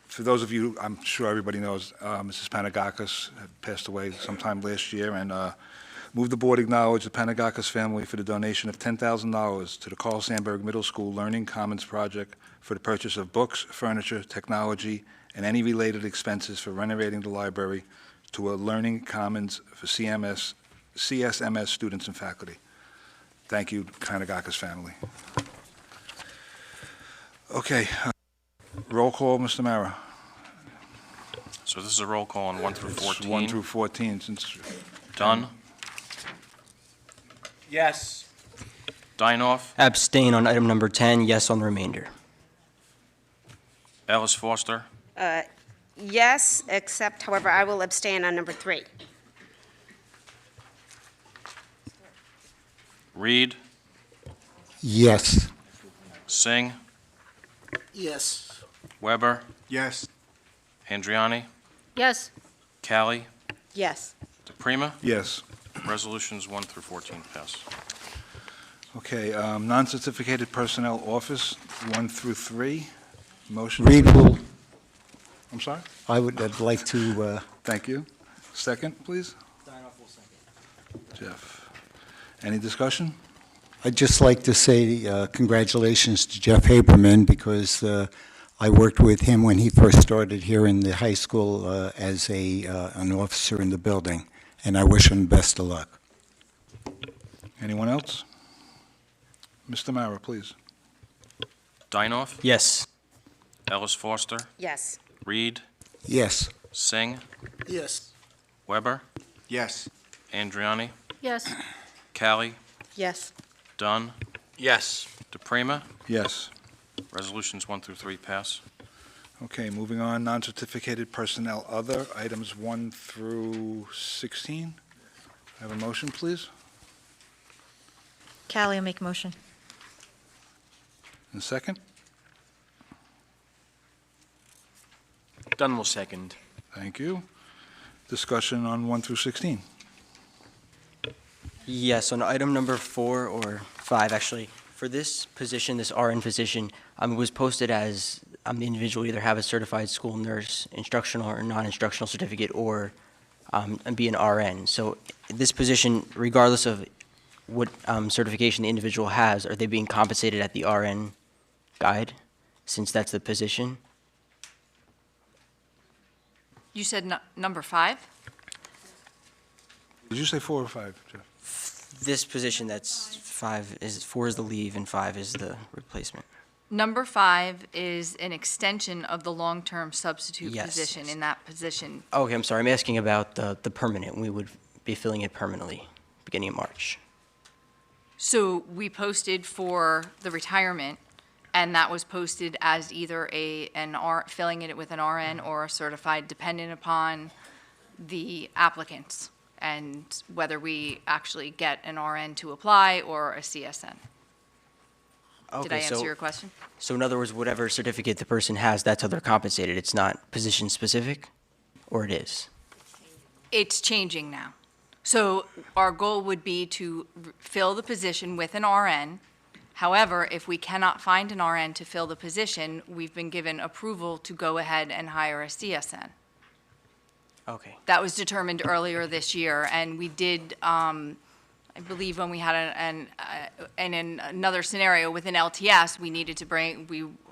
For those of you, I'm sure everybody knows, Mrs. Panagakis had passed away sometime last year, and move the board acknowledge the Panagakis family for the donation of $10,000 to the Carl Sandburg Middle School Learning Commons Project for the purchase of books, furniture, technology, and any related expenses for renovating the library to a Learning Commons for CSMS students and faculty. Thank you, Panagakis family. Okay, roll call, Mr. Mara. So this is a roll call on 1 through 14. 1 through 14, since... Dunn, Yes. Dinoff, Abstain on item number 10, yes on the remainder. Ellis Foster, Yes, except, however, I will abstain on number 3. Reed, Yes. Singh, Yes. Weber, Yes. Andriani, Yes. Callie, Yes. DePrima. Yes. Resolutions 1 through 14 pass. Okay, non-certificated personnel office, 1 through 3. Motion? Reed will, I'm sorry? I'd like to, Thank you. Second, please? Jeff. Any discussion? I'd just like to say congratulations to Jeff Haberman, because I worked with him when he first started here in the high school as an officer in the building, and I wish him best of luck. Anyone else? Mr. Mara, please. Dinoff, Yes. Ellis Foster, Yes. Reed, Yes. Singh, Yes. Weber, Yes. Andriani, Yes. Callie, Yes. Dunn, Yes. DePrima. Yes. Resolutions 1 through 3 pass. Okay, moving on, non-certificated personnel other, items 1 through 16. Have a motion, please? Callie will make a motion. And a second? Dunn will second. Thank you. Discussion on 1 through 16. Yes, on item number 4 or 5, actually, for this position, this RN position, it was posted as the individual either have a certified school nurse, instructional or non-instructional certificate, or and be an RN. So this position, regardless of what certification the individual has, are they being compensated at the RN guide, since that's the position? You said number 5? Did you say 4 or 5, Jeff? This position, that's 4 is the leave and 5 is the replacement. Number 5 is an extension of the long-term substitute Yes. position in that position. Okay, I'm sorry, I'm asking about the permanent. We would be filling it permanently, beginning of March. So we posted for the retirement, and that was posted as either filling it with an RN or a certified, dependent upon the applicants and whether we actually get an RN to apply or a CSN. Did I Okay, answer your question? So in other words, whatever certificate the person has, that's how they're compensated. It's not position-specific, or it is? It's changing now. So our goal would be to fill the position with an RN. However, if we cannot find an RN to fill the position, we've been given approval to go ahead and hire a CSN. Okay. That was determined earlier this year, and we did I believe when we had in another scenario with an LTS, we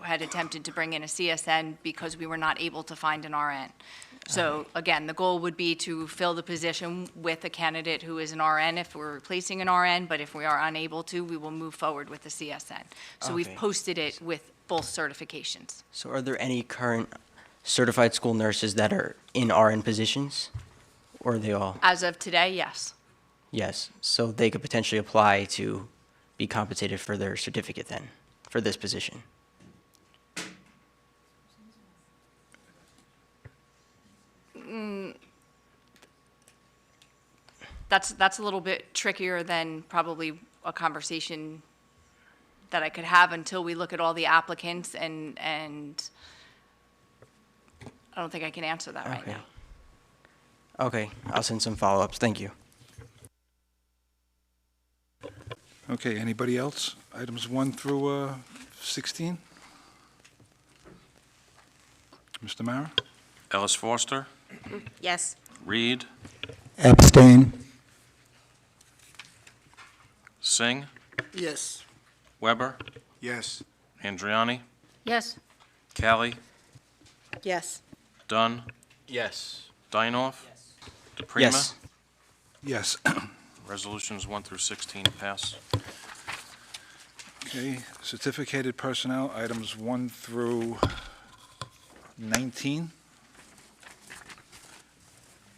had attempted to bring in a CSN because we were not able to find an RN. So again, the goal would be to fill the position with a candidate who is an RN if we're replacing an RN, but if we are unable to, we will move forward with the CSN. So we've Okay. posted it with both certifications. So are there any current certified school nurses that are in RN positions? Or are they all? As of today, yes. Yes, so they could potentially apply to be compensated for their certificate then, for this position. That's a little bit trickier than probably a conversation that I could have until we look at all the applicants, and I don't think I can answer that right Okay. now. Okay, I'll send some follow-ups, thank you. Okay, anybody else? Items 1 through 16? Mr. Mara? Ellis Foster, Yes. Reed, Abstain. Singh, Yes. Weber, Yes. Andriani, Yes. Callie, Yes. Dunn, Yes. Dinoff, DePrima. Yes. Yes. Resolutions 1 through 16 pass. Okay, certificated personnel, items 1 through 19.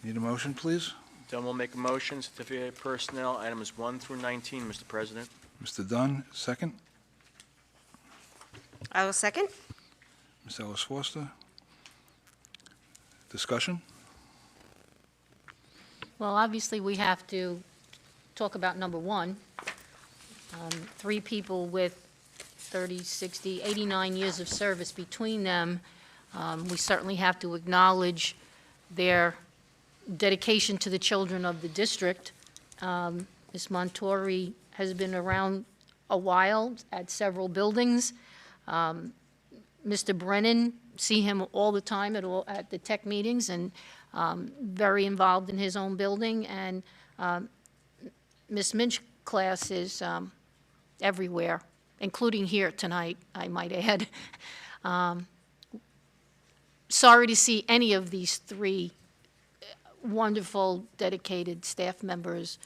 Need a motion, please? Dunn will make a motion, certificated personnel, items 1 through 19, Mr. President. Mr. Dunn, second. I will second. Ms. Ellis Foster. Discussion? Well, obviously, we have to talk about number one. 3 people with 30, 60, 89 years of service between them. We certainly have to acknowledge their dedication to the children of the district. Ms. Montori has been around a while at several buildings. Mr. Brennan, see him all the time at the tech meetings, and very involved in his own building. And Ms. Minch's class is everywhere, including here tonight, I might add. Sorry to see any of these 3 wonderful, dedicated staff members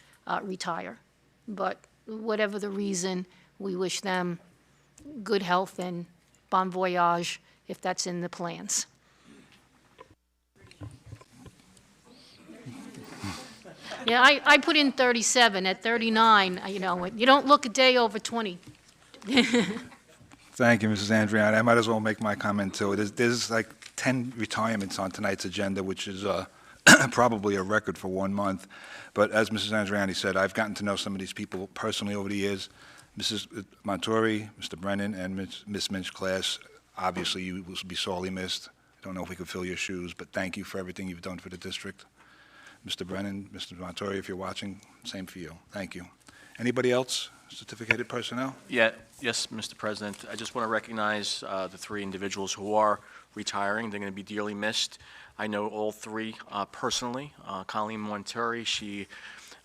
retire. But whatever the reason, we wish them good health and bon voyage if that's in the plans. Yeah, I put in 37. At 39, you don't look a day over 20. Thank you, Mrs. Andriani. I might as well make my comment, too. There's like 10 retirements on tonight's agenda, which is probably a record for 1 month. But as Mrs. Andriani said, I've gotten to know some of these people personally over the years. Mrs. Montori, Mr. Brennan, and Ms. Minch's class, obviously you will be sorely missed. I don't know if we could fill your shoes, but thank you for everything you've done for the district. Mr. Brennan, Mr. Montori, if you're watching, same for you. Thank you. Anybody else? Certificated personnel? Yes, Mr. President. I just want to recognize the 3 individuals who are retiring. They're going to be dearly missed. I know all 3 personally. Colleen Montori, she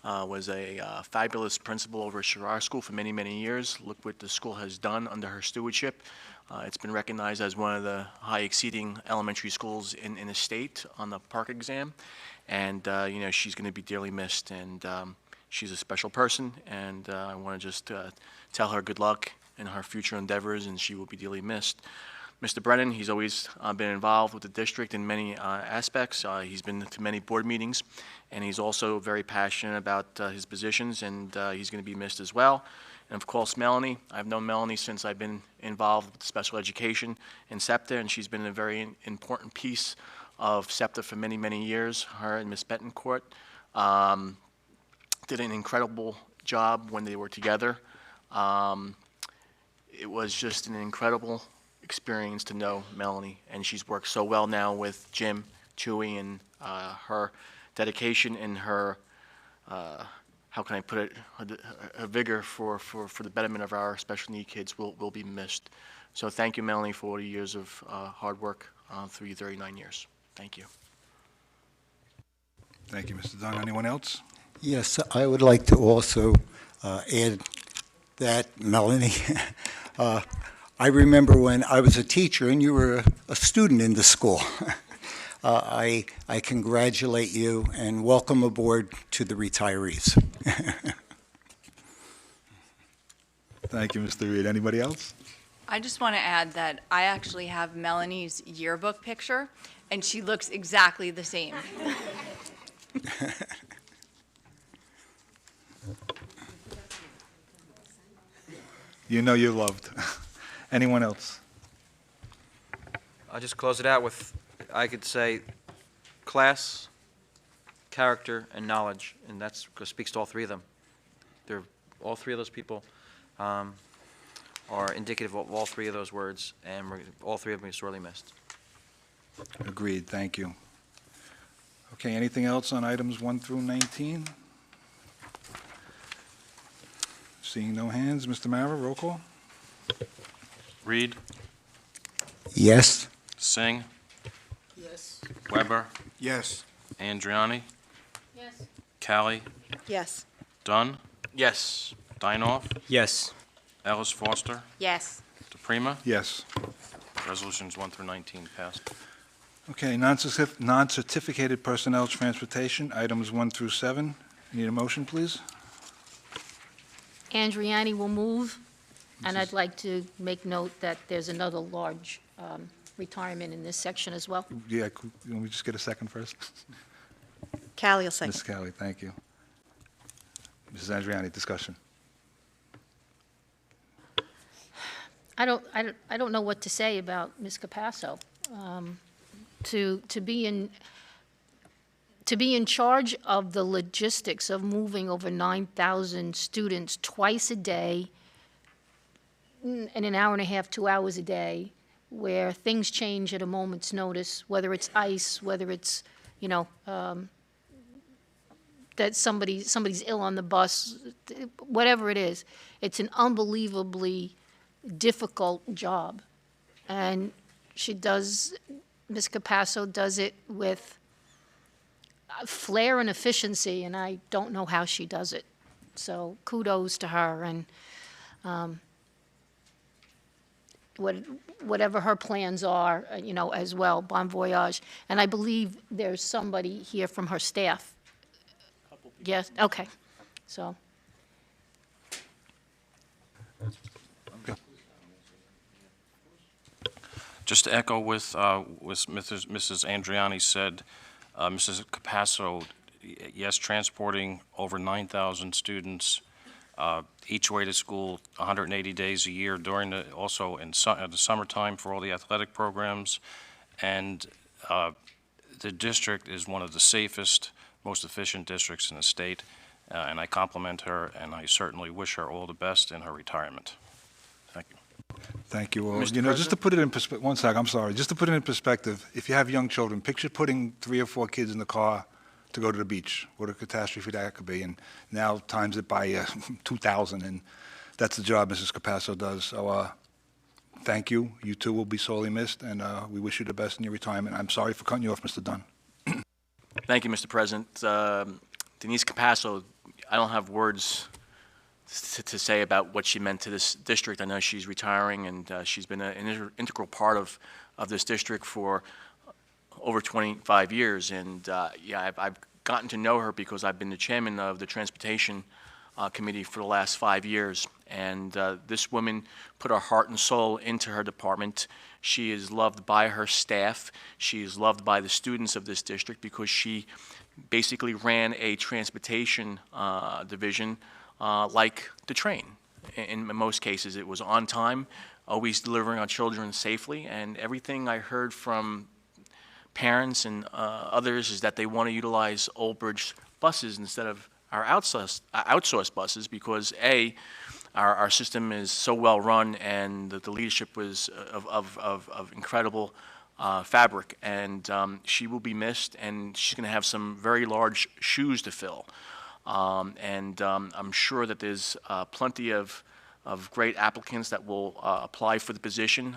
was a fabulous principal over at Sherrar School for many, many years. Look what the school has done under her stewardship. It's been recognized as one of the high-exceeding elementary schools in the state on the PARCC exam. And, she's going to be dearly missed. And she's a special person. And I want to just tell her good luck in her future endeavors, and she will be dearly missed. Mr. Brennan, he's always been involved with the district in many aspects. He's been to many board meetings, and he's also very passionate about his positions, and he's going to be missed as well. And of course, Melanie. I've known Melanie since I've been involved with special education in SEPTA, and she's been a very important piece of SEPTA for many, many years. Her and Ms. Betancourt did an incredible job when they were together. It was just an incredible experience to know Melanie, and she's worked so well now with Jim, Chewy, and her dedication and her, how can I put it, her vigor for the betterment of our special need kids will be missed. So thank you, Melanie, for 40 years of hard work through your 39 years. Thank you. Thank you, Mr. Dunn. Anyone else? Yes, I would like to also add that, Melanie, I remember when I was a teacher and you were a student in the school. I congratulate you and welcome aboard to the retirees. Thank you, Mr. Reed. Anybody else? I just want to add that I actually have Melanie's yearbook picture, and she looks exactly the same. You know you're loved. Anyone else? I'll just close it out with, I could say, class, character, and knowledge, and that speaks to all three of them. All three of those people are indicative of all three of those words, and all three of them are sorely missed. Agreed. Thank you. Okay, anything else on items 1 through 19? Seeing no hands, Mr. Mara, roll call. Reed, Yes? Singh, Yes. Weber, Yes. Andriani, Yes. Callie, Yes. Dunn, Yes. Dinoff, Yes. Ellis Foster, Yes. DePrima. Yes. Resolutions 1 through 19 passed. Okay, non-certificated personnel transportation, items 1 through 7. Need a motion, please? Andriani will move, and I'd like to make note that there's another large retirement in this section as well. Yeah, let me just get a second first. Callie will second. Ms. Callie, thank you. Mrs. Andriani, discussion. I don't know what to say about Ms. Capasso. To be in charge of the logistics of moving over 9,000 students twice a day, in an hour and a half, 2 hours a day, where things change at a moment's notice, whether it's ice, whether it's, that somebody's ill on the bus, whatever it is, it's an unbelievably difficult job. And Ms. Capasso does it with flair and efficiency, and I don't know how she does it. So kudos to her, and whatever her plans are, as well, bon voyage. And I believe there's somebody here from her staff. Yes, okay, so. Just to echo with Mrs. Andriani said, Mrs. Capasso, yes, transporting over 9,000 students each way to school 180 days a year also in the summertime for all the athletic programs. And the district is one of the safest, most efficient districts in the state. And I compliment her, and I certainly wish her all the best in her retirement. Thank you. Thank you all. Mr. Just to put it in perspective, one sec, I'm sorry. Just to put it in perspective, if you have young children, picture putting 3 or 4 kids in the car to go to the beach. What a catastrophe that could be. And now times it by 2,000, and that's the job Mrs. Capasso does. So thank you. You too will be sorely missed, and we wish you the best in your retirement. I'm sorry for cutting you off, Mr. Dunn. Thank you, Mr. President. Denise Capasso, I don't have words to say about what she meant to this district. I know she's retiring, and she's been an integral part of this district for over 25 years. And I've gotten to know her because I've been the chairman of the Transportation Committee for the last 5 years. And this woman put her heart and soul into her department. She is loved by her staff. She is loved by the students of this district because she basically ran a transportation division like the train. In most cases, it was on time, always delivering our children safely, and everything I heard from parents and others is that they want to utilize Old Bridge buses instead of our outsourced buses because, A, our system is so well run, and the leadership was of incredible fabric, and she will be missed, and she's going to have some very large shoes to fill. I'm sure that there's plenty of great applicants that will apply for the position.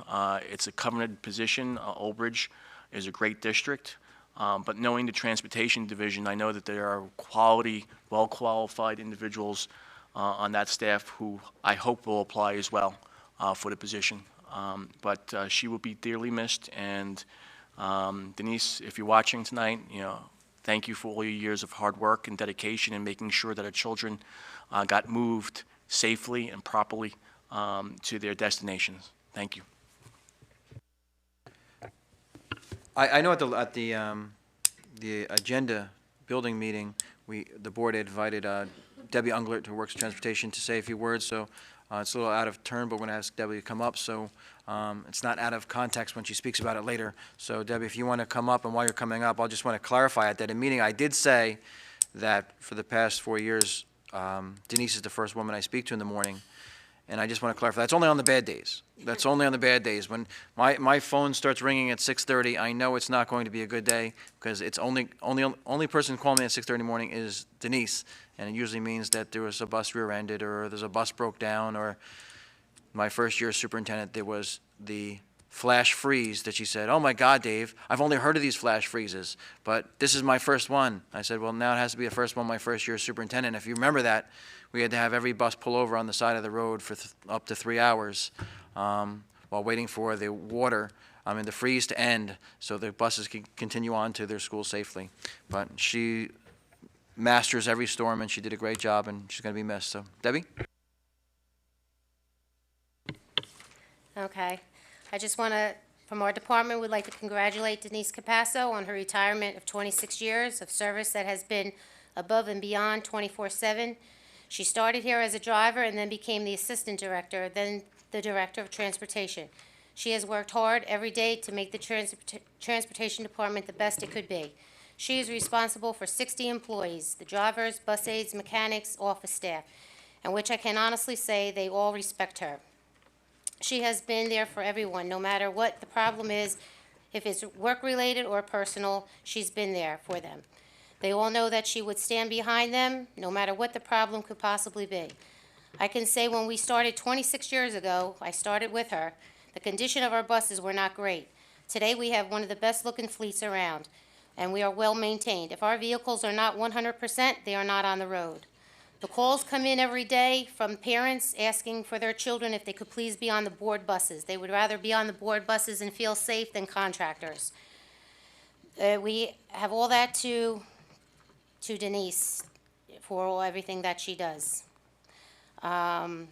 It's a coveted position. Old Bridge is a great district. But knowing the Transportation Division, I know that there are quality, well-qualified individuals on that staff who I hope will apply as well for the position. But she will be dearly missed, and Denise, if you're watching tonight, thank you for all your years of hard work and dedication in making sure that our children got moved safely and properly to their destinations. Thank you. I know at the agenda building meeting, the board had invited Debbie Unglert, who works in transportation, to say a few words, so it's a little out of turn, but we're going to ask Debbie to come up, so it's not out of context when she speaks about it later. So Debbie, if you want to come up, and while you're coming up, I'll just want to clarify at that meeting, I did say that for the past 4 years, Denise is the first woman I speak to in the morning, and I just want to clarify, that's only on the bad days. That's only on the bad days. When my phone starts ringing at 6:30, I know it's not going to be a good day, because it's only person calling me at 6:30 in the morning is Denise, and it usually means that there was a bus rear-ended, or there's a bus broke down, or my first year as superintendent, there was the flash freeze that she said, "Oh my God, Dave, I've only heard of these flash freezes, but this is my first one." I said, "Well, now it has to be the first one my first year as superintendent." If you remember that, we had to have every bus pull over on the side of the road for up to 3 hours while waiting for the the freeze to end so the buses could continue on to their school safely. But she masters every storm, and she did a great job, and she's going to be missed. So, Debbie? Okay. I just want to, from our department, would like to congratulate Denise Capasso on her retirement of 26 years of service that has been above and beyond 24/7. She started here as a driver and then became the assistant director, then the director of transportation. She has worked hard every day to make the transportation department the best it could be. She is responsible for 60 employees, the drivers, bus aides, mechanics, office staff, and which I can honestly say they all respect her. She has been there for everyone, no matter what the problem is. If it's work-related or personal, she's been there for them. They all know that she would stand behind them, no matter what the problem could possibly be. I can say when we started 26 years ago, I started with her, the condition of our buses were not great. Today, we have one of the best-looking fleets around, and we are well-maintained. If our vehicles are not 100%, they are not on the road. The calls come in every day from parents asking for their children if they could please be on the board buses. They would rather be on the board buses and feel safe than contractors. We have all that to Denise for everything that she does. The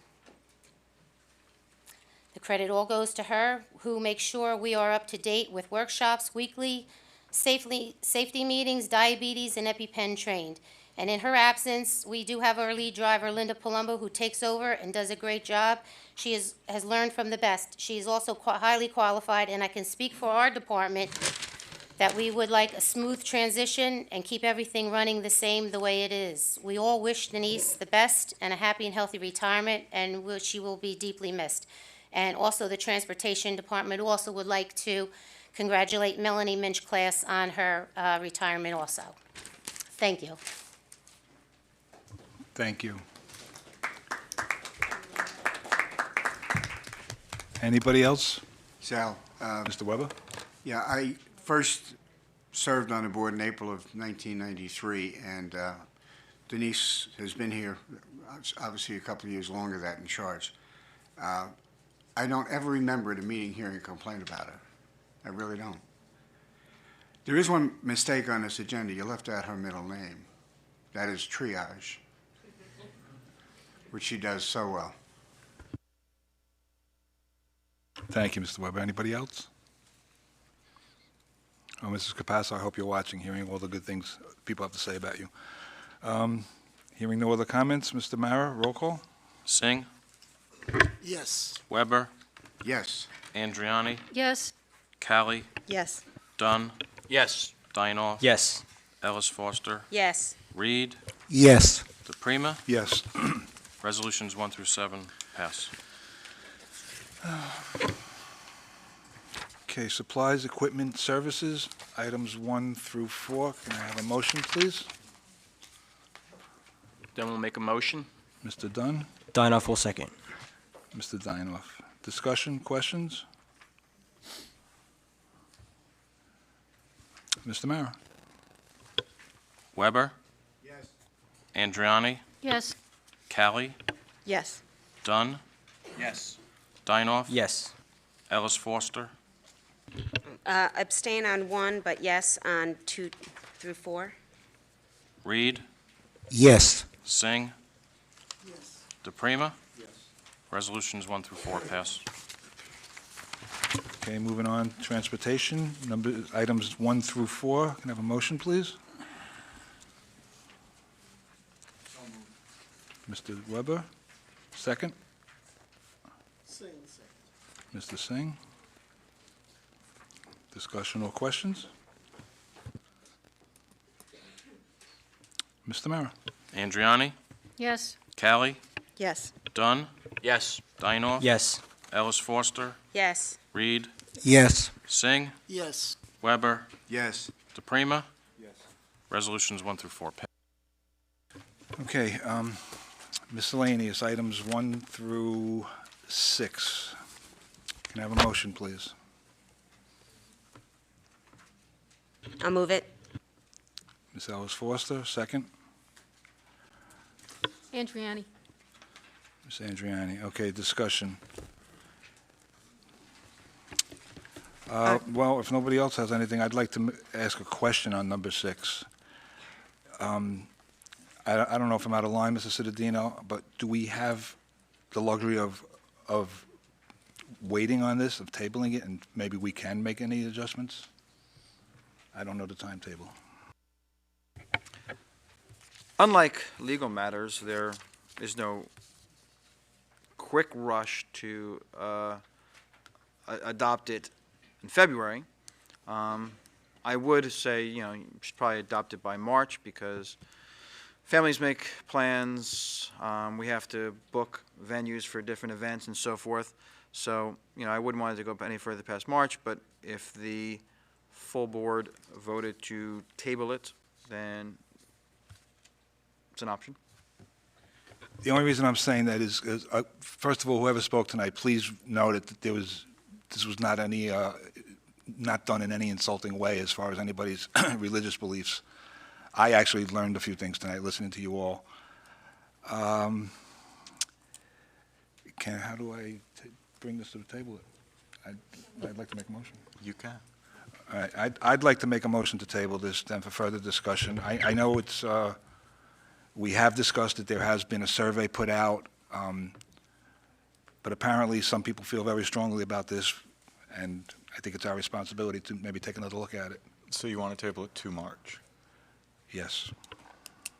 credit all goes to her, who makes sure we are up to date with workshops, weekly safety meetings, diabetes, and EpiPen trained. And in her absence, we do have our lead driver, Linda Palumbo, who takes over and does a great job. She has learned from the best. She is also highly qualified, and I can speak for our department that we would like a smooth transition and keep everything running the way it is. We all wish Denise the best and a happy and healthy retirement, and she will be deeply missed. And also the Transportation Department also would like to congratulate Melanie Minch-Class on her retirement also. Thank you. Thank you. Anybody else? Sal. Mr. Weber? Yeah, I first served on the board in April of 1993, and Denise has been here, obviously, a couple of years longer than that in charge. I don't ever remember the meeting hearing a complaint about her. I really don't. There is one mistake on this agenda. You left out her middle name. That is Triage, which she does so well. Thank you, Mr. Weber. Anybody else? Oh, Mrs. Capasso, I hope you're watching, hearing all the good things people have to say about you. Hearing no other comments, Mr. Mara, roll call? Singh? Yes. Weber? Yes. Andriani? Yes. Callie? Yes. Dunn? Yes. Dinoff? Yes. Ellis Foster? Yes. Reed? Yes. DePrima? Yes. Resolutions 1 through 7 pass. Okay, supplies, equipment, services, items 1 through 4. Can I have a motion, please? Then we'll make a motion. Mr. Dunn? Dinoff will second. Mr. Dinoff. Discussion, questions? Mr. Mara? Weber? Yes. Andriani? Yes. Callie? Yes. Dunn? Yes. Dinoff? Yes. Ellis Foster? Abstain on 1, but yes on 2 through 4. Reed? Yes. Singh? DePrima? Yes. Resolutions 1 through 4 pass. Okay, moving on, transportation, items 1 through 4. Can I have a motion, please? Mr. Weber, second. Mr. Singh. Discussion or questions? Mr. Mara? Andriani? Yes. Callie? Yes. Dunn? Yes. Dinoff? Yes. Ellis Foster? Yes. Reed? Yes. Singh? Yes. Weber? Yes. DePrima? Yes. Resolutions 1 through 4 pass. Okay, miscellaneous, items 1 through 6. Can I have a motion, please? I'll move it. Ms. Ellis Foster, second. Andriani. Ms. Andriani, okay, discussion. Well, if nobody else has anything, I'd like to ask a question on number 6. I don't know if I'm out of line, Mr. Cittadino, but do we have the luxury of waiting on this, of tabling it, and maybe we can make any adjustments? I don't know the timetable. Unlike legal matters, there is no quick rush to adopt it in February. I would say, you should probably adopt it by March because families make plans. We have to book venues for different events and so forth. So, I wouldn't want it to go any further past March, but if the full board voted to table it, then it's an option. The only reason I'm saying that is, first of all, whoever spoke tonight, please note that this was not any, not done in any insulting way as far as anybody's religious beliefs. I actually learned a few things tonight listening to you all. How do I bring this to the table? I'd like to make a motion. You can. All right, I'd like to make a motion to table this then for further discussion. I know it's, we have discussed it, there has been a survey put out, but apparently some people feel very strongly about this, and I think it's our responsibility to maybe take another look at it. So you want to table it to March? Yes.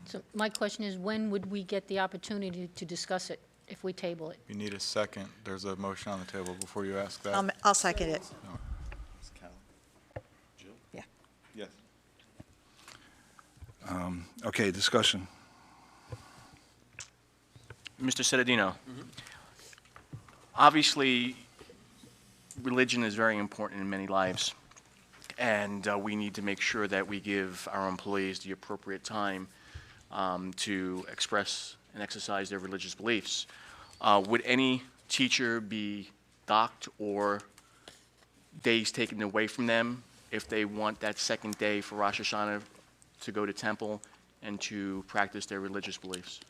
So my question is, when would we get the opportunity to discuss it if we table it? You need a second. There's a motion on the table before you ask that. I'll second it. Yeah. Yes. Okay, discussion. Mr. Cittadino, obviously, religion is very important in many lives, and we need to make sure that we give our employees the appropriate time to express and exercise their religious beliefs. Would any teacher be docked or days taken away from them if they want that second day for Rosh Hashanah to go to temple and to practice their religious beliefs?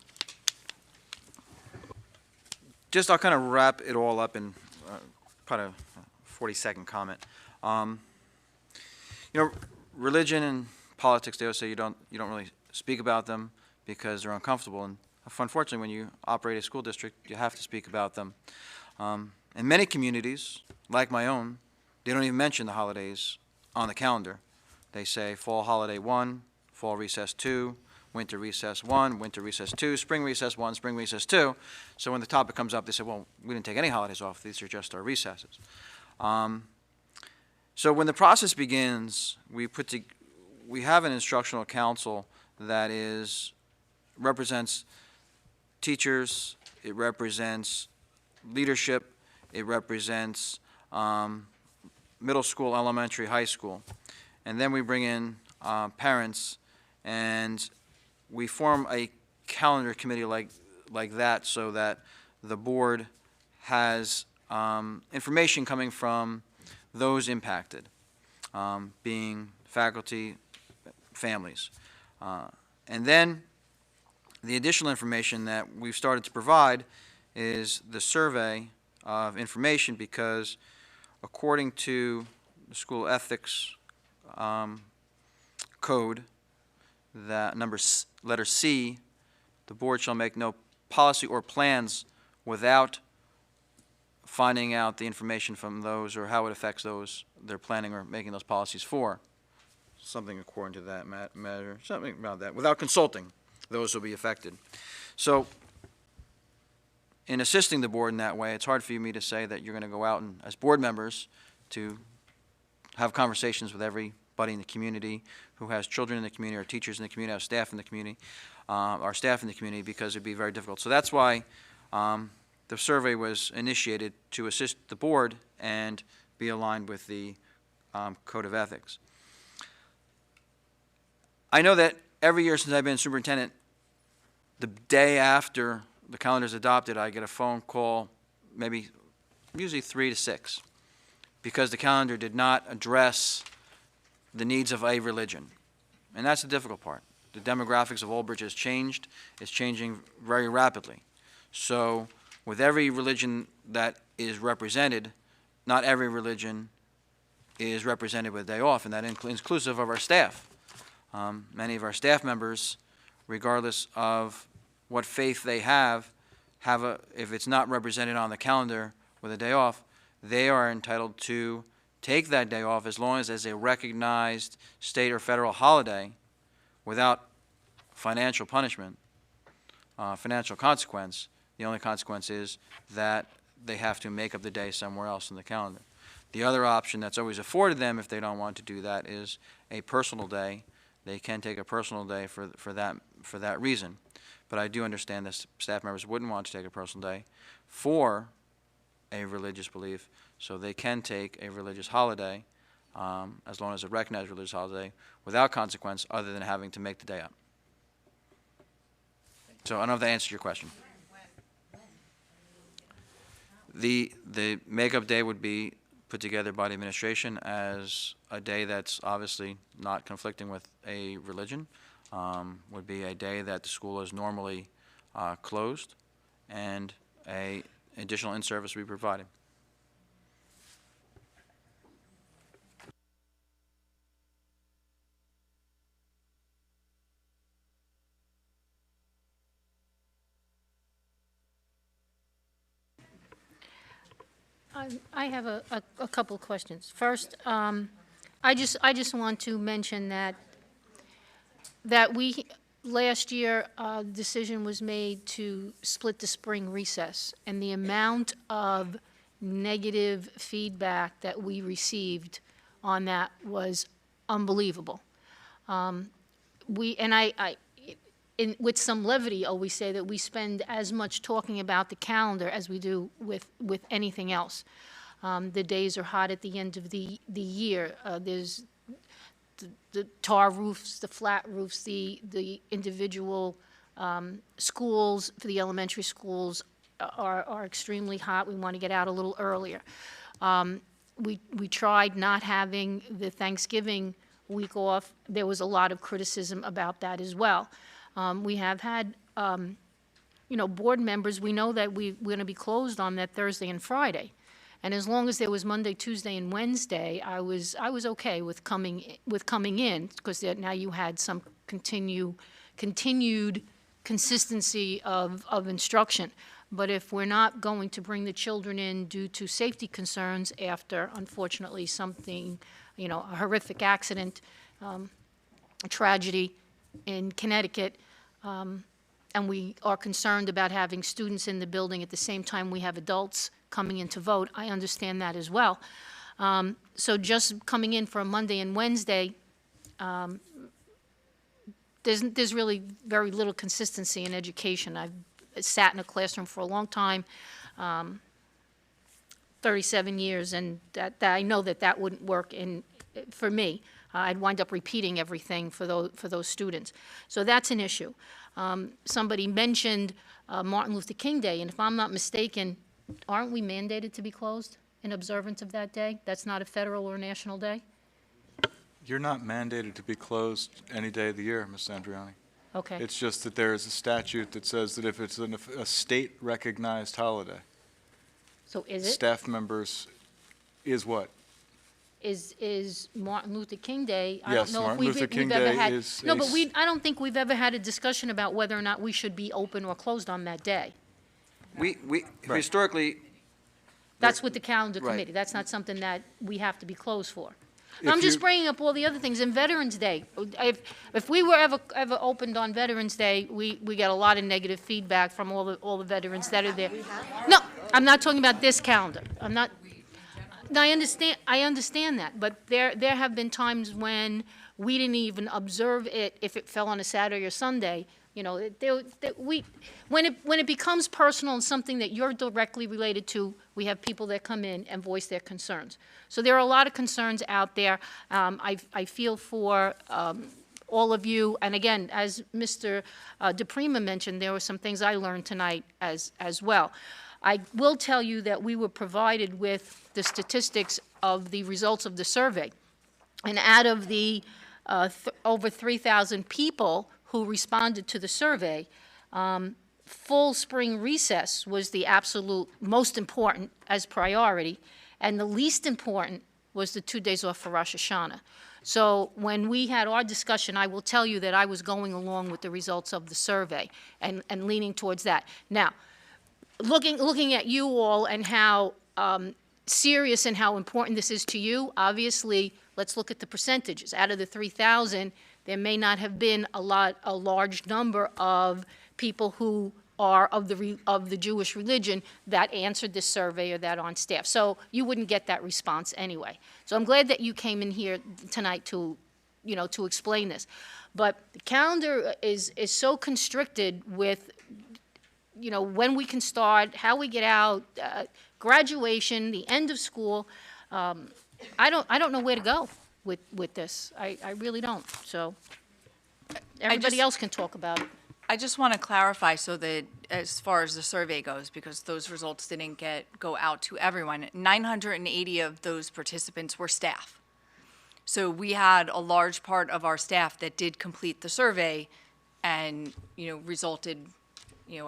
Just, I'll kind of wrap it all up in kind of a 40-second comment. Religion and politics, they always say you don't really speak about them because they're uncomfortable. And unfortunately, when you operate a school district, you have to speak about them. In many communities, like my own, they don't even mention the holidays on the calendar. They say fall holiday 1, fall recess 2, winter recess 1, winter recess 2, spring recess 1, spring recess 2. So when the topic comes up, they say, well, we didn't take any holidays off. These are just our recesses. So when the process begins, we have an instructional council that represents teachers, it represents leadership, it represents middle school, elementary, high school. And then we bring in parents, and we form a calendar committee like that so that the board has information coming from those impacted, being faculty, families. And then the additional information that we've started to provide is the survey of information, because according to the school ethics code, that letter C, the board shall make no policy or plans without finding out the information from those or how it affects those they're planning or making those policies for. Something according to that matter, something about that, without consulting those who will be affected. So in assisting the board in that way, it's hard for me to say that you're going to go out and, as board members, to have conversations with everybody in the community who has children in the community, or teachers in the community, our staff in the community, because it'd be very difficult. So that's why the survey was initiated, to assist the board and be aligned with the Code of Ethics. I know that every year since I've been superintendent, the day after the calendar is adopted, I get a phone call, usually 3 to 6, because the calendar did not address the needs of a religion. And that's the difficult part. The demographics of Old Bridge has changed. It's changing very rapidly. So with every religion that is represented, not every religion is represented with a day off, and that inclusive of our staff. Many of our staff members, regardless of what faith they have if it's not represented on the calendar with a day off, they are entitled to take that day off as long as it's a recognized state or federal holiday without financial punishment, financial consequence. The only consequence is that they have to make up the day somewhere else in the calendar. The other option that's always afforded them, if they don't want to do that, is a personal day. They can take a personal day for that reason. But I do understand that staff members wouldn't want to take a personal day for a religious belief, so they can take a religious holiday, as long as it's a recognized religious holiday, without consequence other than having to make the day up. So I don't know if that answered your question. The makeup day would be put together by the administration as a day that's obviously not conflicting with a religion, would be a day that the school is normally closed, and a additional in-service will be provided. I have a couple of questions. First, I just want to mention that we, last year, a decision was made to split the spring recess, and the amount of negative feedback that we received on that was unbelievable. With some levity, always say that we spend as much talking about the calendar as we do with anything else. The days are hot at the end of the year. There's the tar roofs, the flat roofs, the individual schools, for the elementary schools, are extremely hot. We want to get out a little earlier. We tried not having the Thanksgiving week off. There was a lot of criticism about that as well. We have had, board members, we know that we're going to be closed on that Thursday and Friday. And as long as there was Monday, Tuesday, and Wednesday, I was okay with coming in, because now you had some continued consistency of instruction. But if we're not going to bring the children in due to safety concerns after, unfortunately, something, a horrific accident, a tragedy in Connecticut, and we are concerned about having students in the building at the same time we have adults coming in to vote, I understand that as well. So just coming in for a Monday and Wednesday, there's really very little consistency in education. I've sat in a classroom for a long time, 37 years, and that I know that wouldn't work for me. I'd wind up repeating everything for those students. So that's an issue. Somebody mentioned Martin Luther King Day, and if I'm not mistaken, aren't we mandated to be closed in observance of that day? That's not a federal or national day? You're not mandated to be closed any day of the year, Ms. Andriani. Okay. It's just that there is a statute that says that if it's a state-recognized holiday, So is it? staff members is what? Is Martin Luther King Day. I Yes, don't know if Martin Luther we've King ever Day had. is No, a but I don't think we've ever had a discussion about whether or not we should be open or closed on that day. We Right. historically, That's with the calendar Right. committee. That's not something that we have to be closed for. If I'm just you- bringing up all the other things. And Veterans Day, if we were ever opened on Veterans Day, we get a lot of negative feedback from all the veterans that are there. No, I'm not talking about this calendar. I'm not, no, I understand that, but there have been times when we didn't even observe it if it fell on a Saturday or Sunday. You know, when it becomes personal and something that you're directly related to, we have people that come in and voice their concerns. So there are a lot of concerns out there. I feel for all of you, and again, as Mr. DePrima mentioned, there were some things I learned tonight as well. I will tell you that we were provided with the statistics of the results of the survey. And out of the over 3,000 people who responded to the survey, full spring recess was the absolute most important as priority, and the least important was the 2 days off for Rosh Hashanah. So when we had our discussion, I will tell you that I was going along with the results of the survey and leaning towards that. Now, looking at you all and how serious and how important this is to you, obviously, let's look at the percentages. Out of the 3,000, there may not have been a large number of people who are of the Jewish religion that answered this survey or that on staff. So you wouldn't get that response anyway. So I'm glad that you came in here tonight to explain this. But the calendar is so constricted with, when we can start, how we get out, graduation, the end of school. I don't know where to go with this. I really don't. So everybody else can talk about it. I just want to clarify so that as far as the survey goes, because those results didn't go out to everyone, 980 of those participants were staff. So we had a large part of our staff that did complete the survey and, resulted,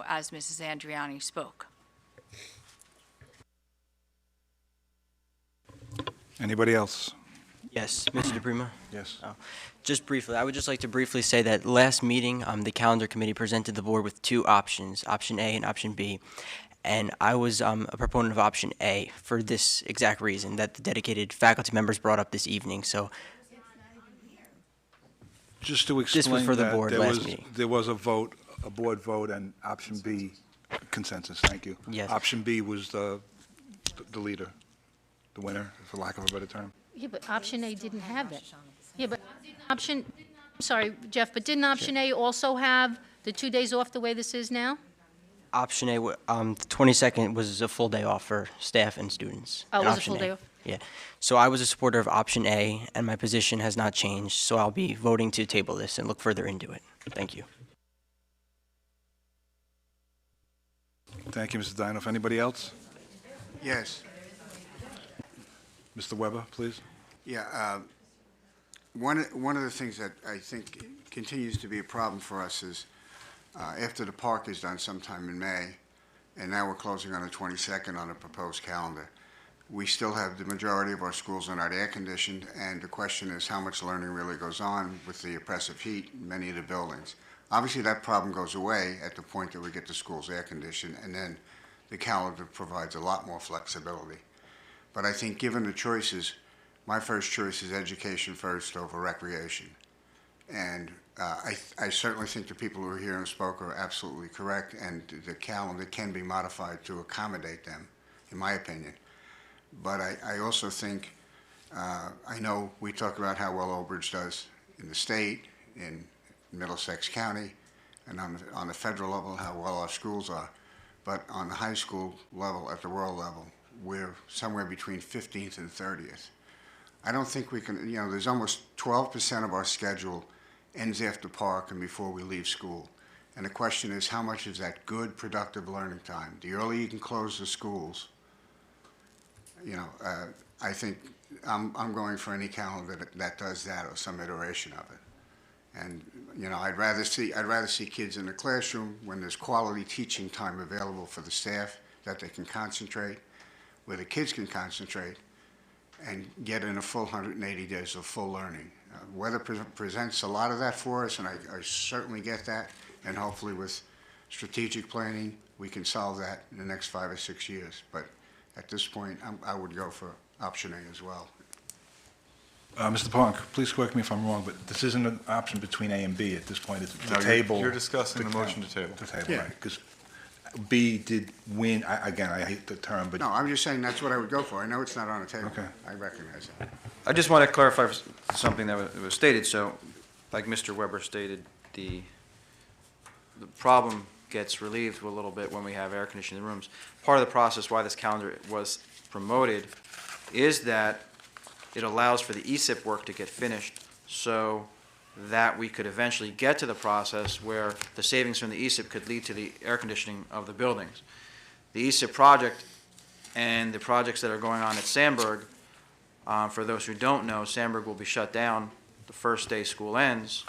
as Mrs. Andriani spoke. Anybody else? Yes, Mr. DePrima? Yes. Just briefly, I would just like to briefly say that last meeting, the calendar committee presented the board with two options, option A and option B. And I was a proponent of option A for this exact reason that the dedicated faculty members brought up this evening. So Just to This explain was for the that, board there last was- meeting. There was a vote, a board vote, and option B consensus, thank you. Yes. Option B was the leader, the winner, for lack of a better term. Yeah, but option A didn't have it. Yeah, but I'm sorry, Jeff, but didn't option A also have the 2 days off the way this is now? option A, the 22nd was a full day off for staff and students. Oh, it And was a option full day off? Yeah. So I was a supporter of option A, and my position has not changed, so I'll be voting to table this and look further into it. Thank you. Thank you, Mr. Dinoff. Anybody else? Yes. Mr. Weber, please. Yeah, one of the things that I think continues to be a problem for us is after the park is done sometime in May, and now we're closing on the 22nd on a proposed calendar, we still have the majority of our schools are not air-conditioned, and the question is how much learning really goes on with the oppressive heat in many of the buildings. Obviously, that problem goes away at the point that we get the schools air-conditioned, and then the calendar provides a lot more flexibility. But I think given the choices, my first choice is education first over recreation. And I certainly think the people who are here and spoke are absolutely correct, and the calendar can be modified to accommodate them, in my opinion. But I also think, I know we talk about how well Old Bridge does in the state, in Middlesex County, and on the federal level, how well our schools are. But on the high school level, at the world level, we're somewhere between 15th and 30th. I don't think we can, there's almost 12% of our schedule ends after park and before we leave school. And the question is, how much is that good, productive learning time? The earlier you can close the schools, I think I'm going for any calendar that does that or some iteration of it. And, I'd rather see kids in the classroom when there's quality teaching time available for the staff, that they can concentrate, where the kids can concentrate, and get in a full 180 days of full learning. Weather presents a lot of that for us, and I certainly get that, and hopefully with strategic planning, we can solve that in the next 5 or 6 years. But at this point, I would go for option A as well. Mr. Punk, please correct me if I'm wrong, but this isn't an option between A and B at this point. It's the No, table. you're discussing the motion to table. The table, Yeah. right. Because B did win. Again, I hate the term, but No, I'm just saying that's what I would go for. I know it's not on the table. Okay. I recognize that. I just want to clarify something that was stated. So, like Mr. Weber stated, the problem gets relieved a little bit when we have air conditioning in the rooms. Part of the process why this calendar was promoted is that it allows for the ESIP work to get finished so that we could eventually get to the process where the savings from the ESIP could lead to the air conditioning of the buildings. The ESIP project and the projects that are going on at Sandburg, for those who don't know, Sandburg will be shut down the first day school ends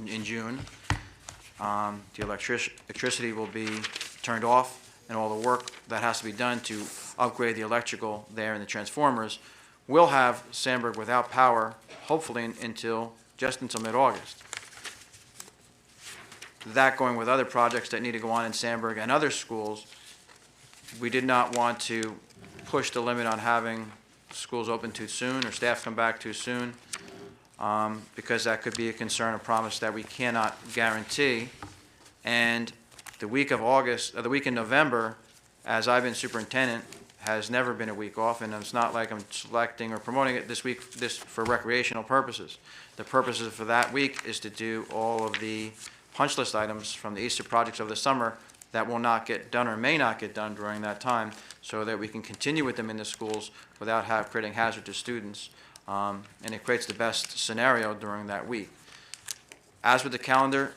in June. The electricity will be turned off, and all the work that has to be done to upgrade the electrical there and the transformers will have Sandburg without power, hopefully until mid-August. That going with other projects that need to go on in Sandburg and other schools, we did not want to push the limit on having schools open too soon or staff come back too soon, because that could be a concern, a promise that we cannot guarantee. And the week in November, as I've been superintendent, has never been a week off, and it's not like I'm selecting or promoting it this for recreational purposes. The purposes for that week is to do all of the punch list items from the Easter projects of the summer that will not get done or may not get done during that time, so that we can continue with them in the schools without creating hazard to students, and it creates the best scenario during that week. As with the calendar,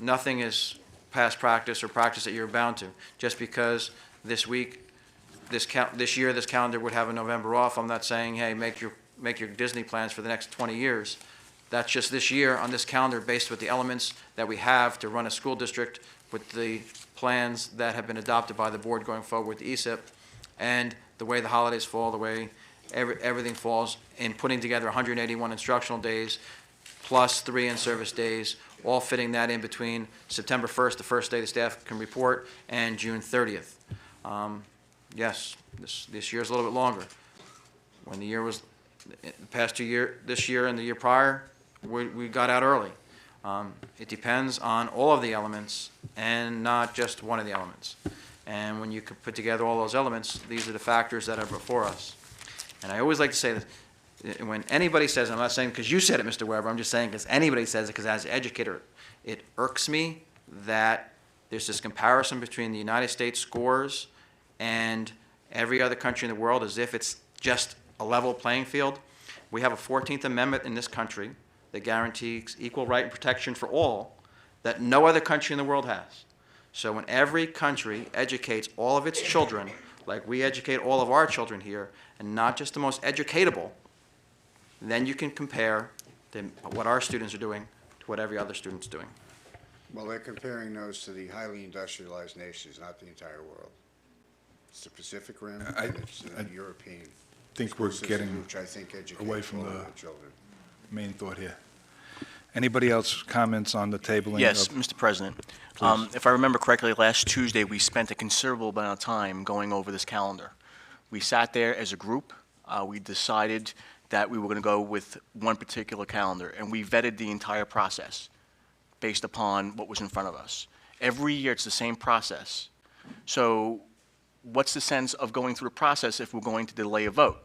nothing is past practice or practice that you're bound to. Just because this year, this calendar would have a November off, I'm not saying, hey, make your Disney plans for the next 20 years. That's just this year on this calendar based with the elements that we have to run a school district with the plans that have been adopted by the board going forward with the ESIP, and the way the holidays fall, the way everything falls, in putting together 181 instructional days plus 3 in-service days, all fitting that in between September 1st, the first day the staff can report, and June 30th. Yes, this year's a little bit longer. When the year was, the past 2 years, this year and the year prior, we got out early. It depends on all of the elements and not just one of the elements. And when you could put together all those elements, these are the factors that are before us. And I always like to say that when anybody says, I'm not saying because you said it, Mr. Weber, I'm just saying because anybody says it, because as an educator, it irks me that there's this comparison between the United States scores and every other country in the world as if it's just a level playing field. We have a 14th Amendment in this country that guarantees equal right and protection for all that no other country in the world has. So when every country educates all of its children like we educate all of our children here, and not just the most educatable, then you can compare what our students are doing to what every other student's doing. Well, they're comparing those to the highly industrialized nations, not the entire world. It's the Pacific Rim, and it's the European. I think we're system, getting which I think educates away from all the of children. main thought here. Anybody else comments on the tabling? Yes, of- Mr. President. Please. If I remember correctly, last Tuesday, we spent a considerable amount of time going over this calendar. We sat there as a group. We decided that we were going to go with one particular calendar, and we vetted the entire process based upon what was in front of us. Every year, it's the same process. So what's the sense of going through the process if we're going to delay a vote?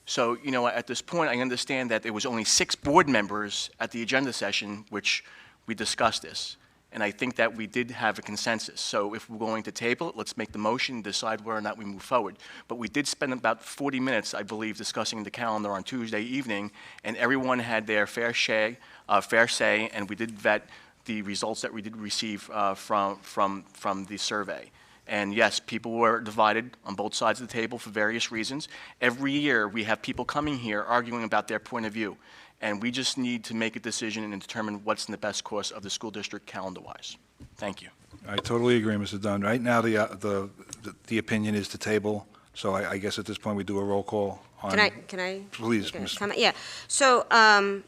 So, at this point, I understand that there was only 6 board members at the agenda session, which we discussed this. And I think that we did have a consensus. So if we're going to table it, let's make the motion, decide whether or not we move forward. But we did spend about 40 minutes, I believe, discussing the calendar on Tuesday evening, and everyone had their fair say, and we did vet the results that we did receive from the survey. And yes, people were divided on both sides of the table for various reasons. Every year, we have people coming here arguing about their point of view. And we just need to make a decision and determine what's in the best course of the school district calendar-wise. Thank you. I totally agree, Mr. Dunn. Right now, the opinion is to table, so I guess at this point, we do a roll call on... Can I? Please, make a Ms. comment? Yeah, so, I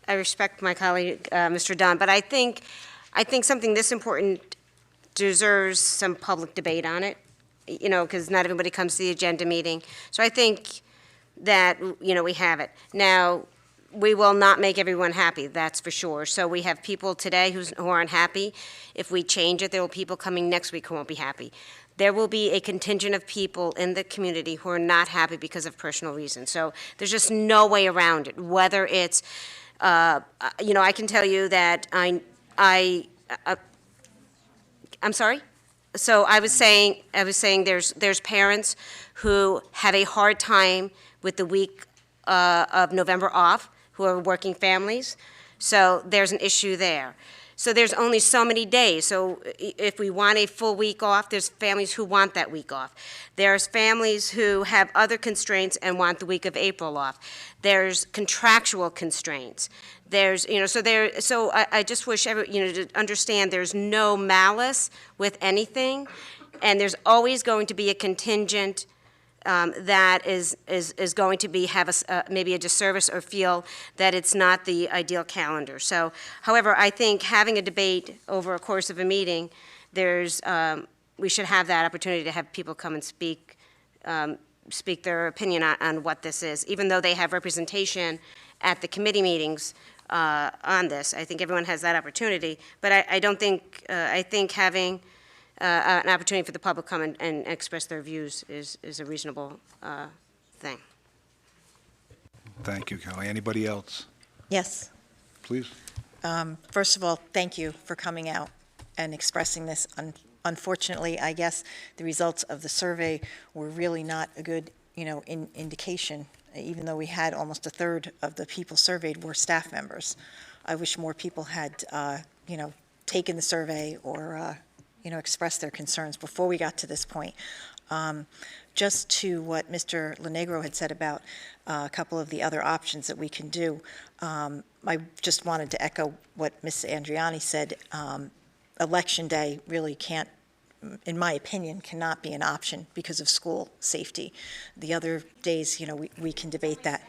respect my colleague, Mr. Dunn, but I think something this important deserves some public debate on it, because not everybody comes to the agenda meeting. So I think that, we have it. Now, we will not make everyone happy, that's for sure. So we have people today who aren't happy. If we change it, there will be people coming next week who won't be happy. There will be a contingent of people in the community who are not happy because of personal reasons. So there's just no way around it, whether it's, I can tell you that I'm sorry? So I was saying there's parents who have a hard time with the week of November off, who are working families. So there's an issue there. So there's only so many days. So if we want a full week off, there's families who want that week off. There's families who have other constraints and want the week of April off. There's contractual constraints. There's, so I just wish to understand there's no malice with anything, and there's always going to be a contingent that is going to have maybe a disservice or feel that it's not the ideal calendar. So, however, I think having a debate over a course of a meeting, we should have that opportunity to have people come and speak their opinion on what this is, even though they have representation at the committee meetings on this. I think everyone has that opportunity, but I think having an opportunity for the public to come and express their views is a reasonable thing. Thank you, Kelly. Anybody else? Yes. Please. First of all, thank you for coming out and expressing this. Unfortunately, I guess the results of the survey were really not a good, indication, even though we had almost a third of the people surveyed were staff members. I wish more people had, taken the survey or, expressed their concerns before we got to this point. Just to what Mr. Lenegro had said about a couple of the other options that we can do, I just wanted to echo what Ms. Andriani said. Election day really can't, in my opinion, cannot be an option because of school safety. The other days, we can debate that.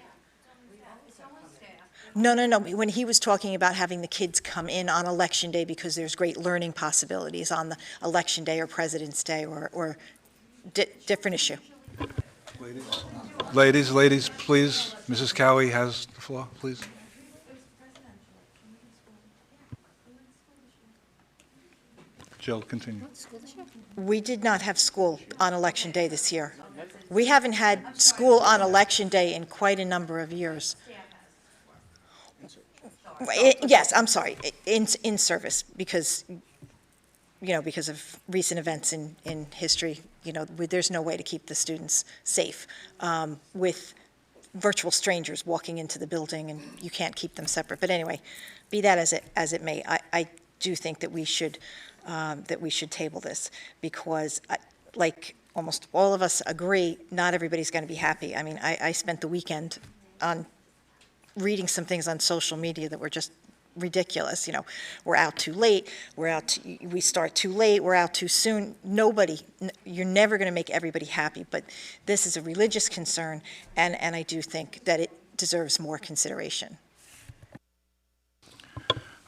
No. When he was talking about having the kids come in on Election Day because there's great learning possibilities on the Election Day or President's Day or different issue. Ladies, please. Mrs. Cowie has the floor, please. Jill, continue. We did not have school on Election Day this year. We haven't had school on Election Day in quite a number of years. Yes, I'm sorry, in service, because of recent events in history, there's no way to keep the students safe with virtual strangers walking into the building, and you can't keep them separate. But anyway, be that as it may, I do think that we should table this, because like almost all of us agree, not everybody's going to be happy. I mean, I spent the weekend on reading some things on social media that were just ridiculous. We're out too late, we start too late, we're out too soon. You're never going to make everybody happy, but this is a religious concern, and I do think that it deserves more consideration.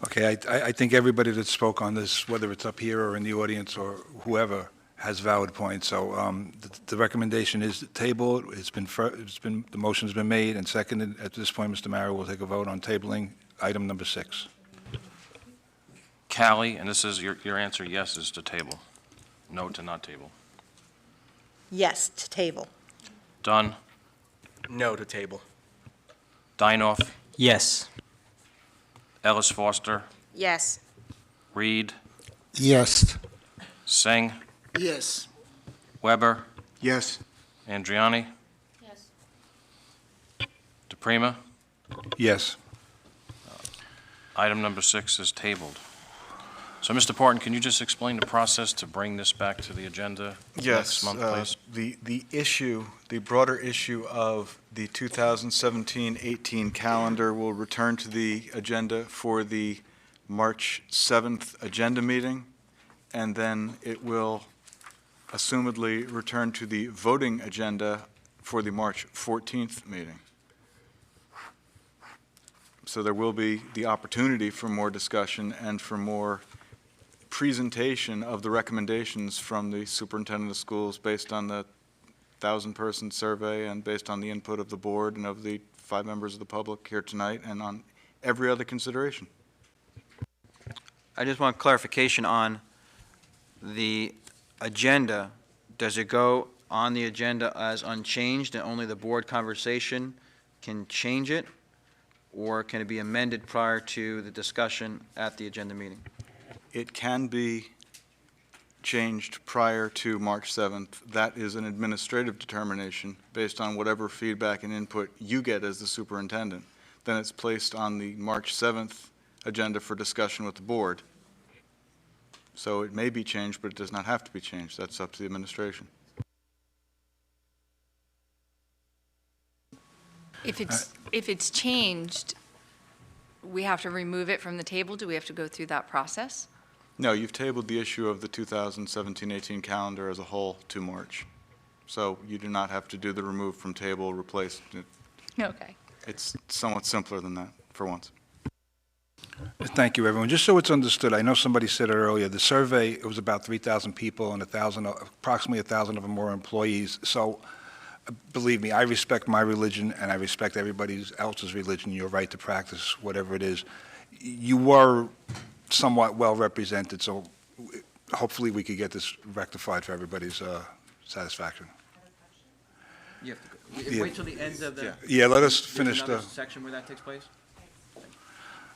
Okay, I think everybody that spoke on this, whether it's up here or in the audience or whoever, has valid points. So the recommendation is to table. The motion's been made and seconded. At this point, Mr. Mara will take a vote on tabling item number 6. Callie, and this is your answer, yes, is to table. No to not table. Yes, to table. Dunn? No to table. Dinoff? Yes. Ellis Foster? Yes. Reed? Yes. Singh? Yes. Weber? Yes. Andriani? Yes. DePrima? Yes. Item number 6 is tabled. So, Mr. Parton, can you just explain the process to bring this back to the agenda next month, please? The issue, the broader issue of the 2017-18 calendar will return to the agenda for the March 7th agenda meeting, and then it will assumedly return to the voting agenda for the March 14th meeting. So there will be the opportunity for more discussion and for more presentation of the recommendations from the superintendent of schools based on the 1,000-person survey and based on the input of the board and of the 5 members of the public here tonight and on every other consideration. I just want clarification on the agenda. Does it go on the agenda as unchanged and only the board conversation can change it? Or can it be amended prior to the discussion at the agenda meeting? It can be changed prior to March 7th. That is an administrative determination based on whatever feedback and input you get as the superintendent. Then it's placed on the March 7th agenda for discussion with the board. So it may be changed, but it does not have to be changed. That's up to the administration. If it's changed, we have to remove it from the table? Do we have to go through that process? No, you've tabled the issue of the 2017-18 calendar as a whole to March. So you do not have to do the remove from table, replace. Okay. It's somewhat simpler than that, for once. Thank you, everyone. Just so it's understood, I know somebody said it earlier, the survey, it was about 3,000 people and approximately 1,000 of them were employees. So believe me, I respect my religion and I respect everybody else's religion, your right to practice whatever it is. You were somewhat well represented, so hopefully we could get this rectified for everybody's satisfaction. You have to wait till the end of the... Yeah, let us finish the... section where that takes place?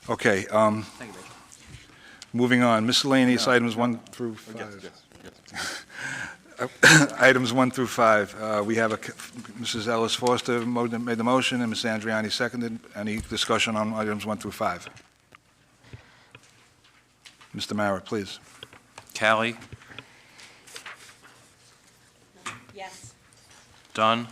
Okay, Thank you, Rachel. moving on, miscellaneous items 1 through 5. Items 1 through 5. We have Mrs. Ellis Foster made the motion and Ms. Andriani seconded. Any discussion on items 1 through 5? Mr. Mara, please. Callie? Yes. Dunn?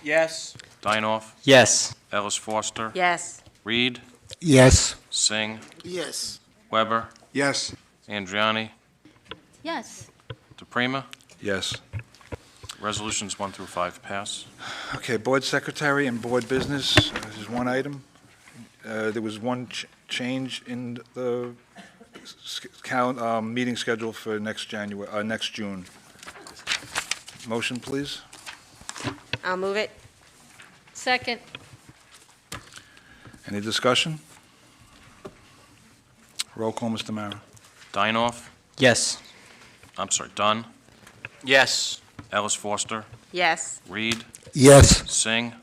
Yes. Dinoff? Yes. Ellis Foster? Yes. Reed? Yes. Singh? Yes. Weber? Yes. Andriani? Yes. DePrima? Yes. Resolutions 1 through 5 pass. Okay, board secretary and board business, this is one item. There was one change in the meeting schedule for next June. Motion, please. I'll move it. Second. Any discussion? Roll call, Mr. Mara. Dinoff? Yes. I'm sorry, Dunn? Yes. Ellis Foster? Yes. Reed? Yes. Singh?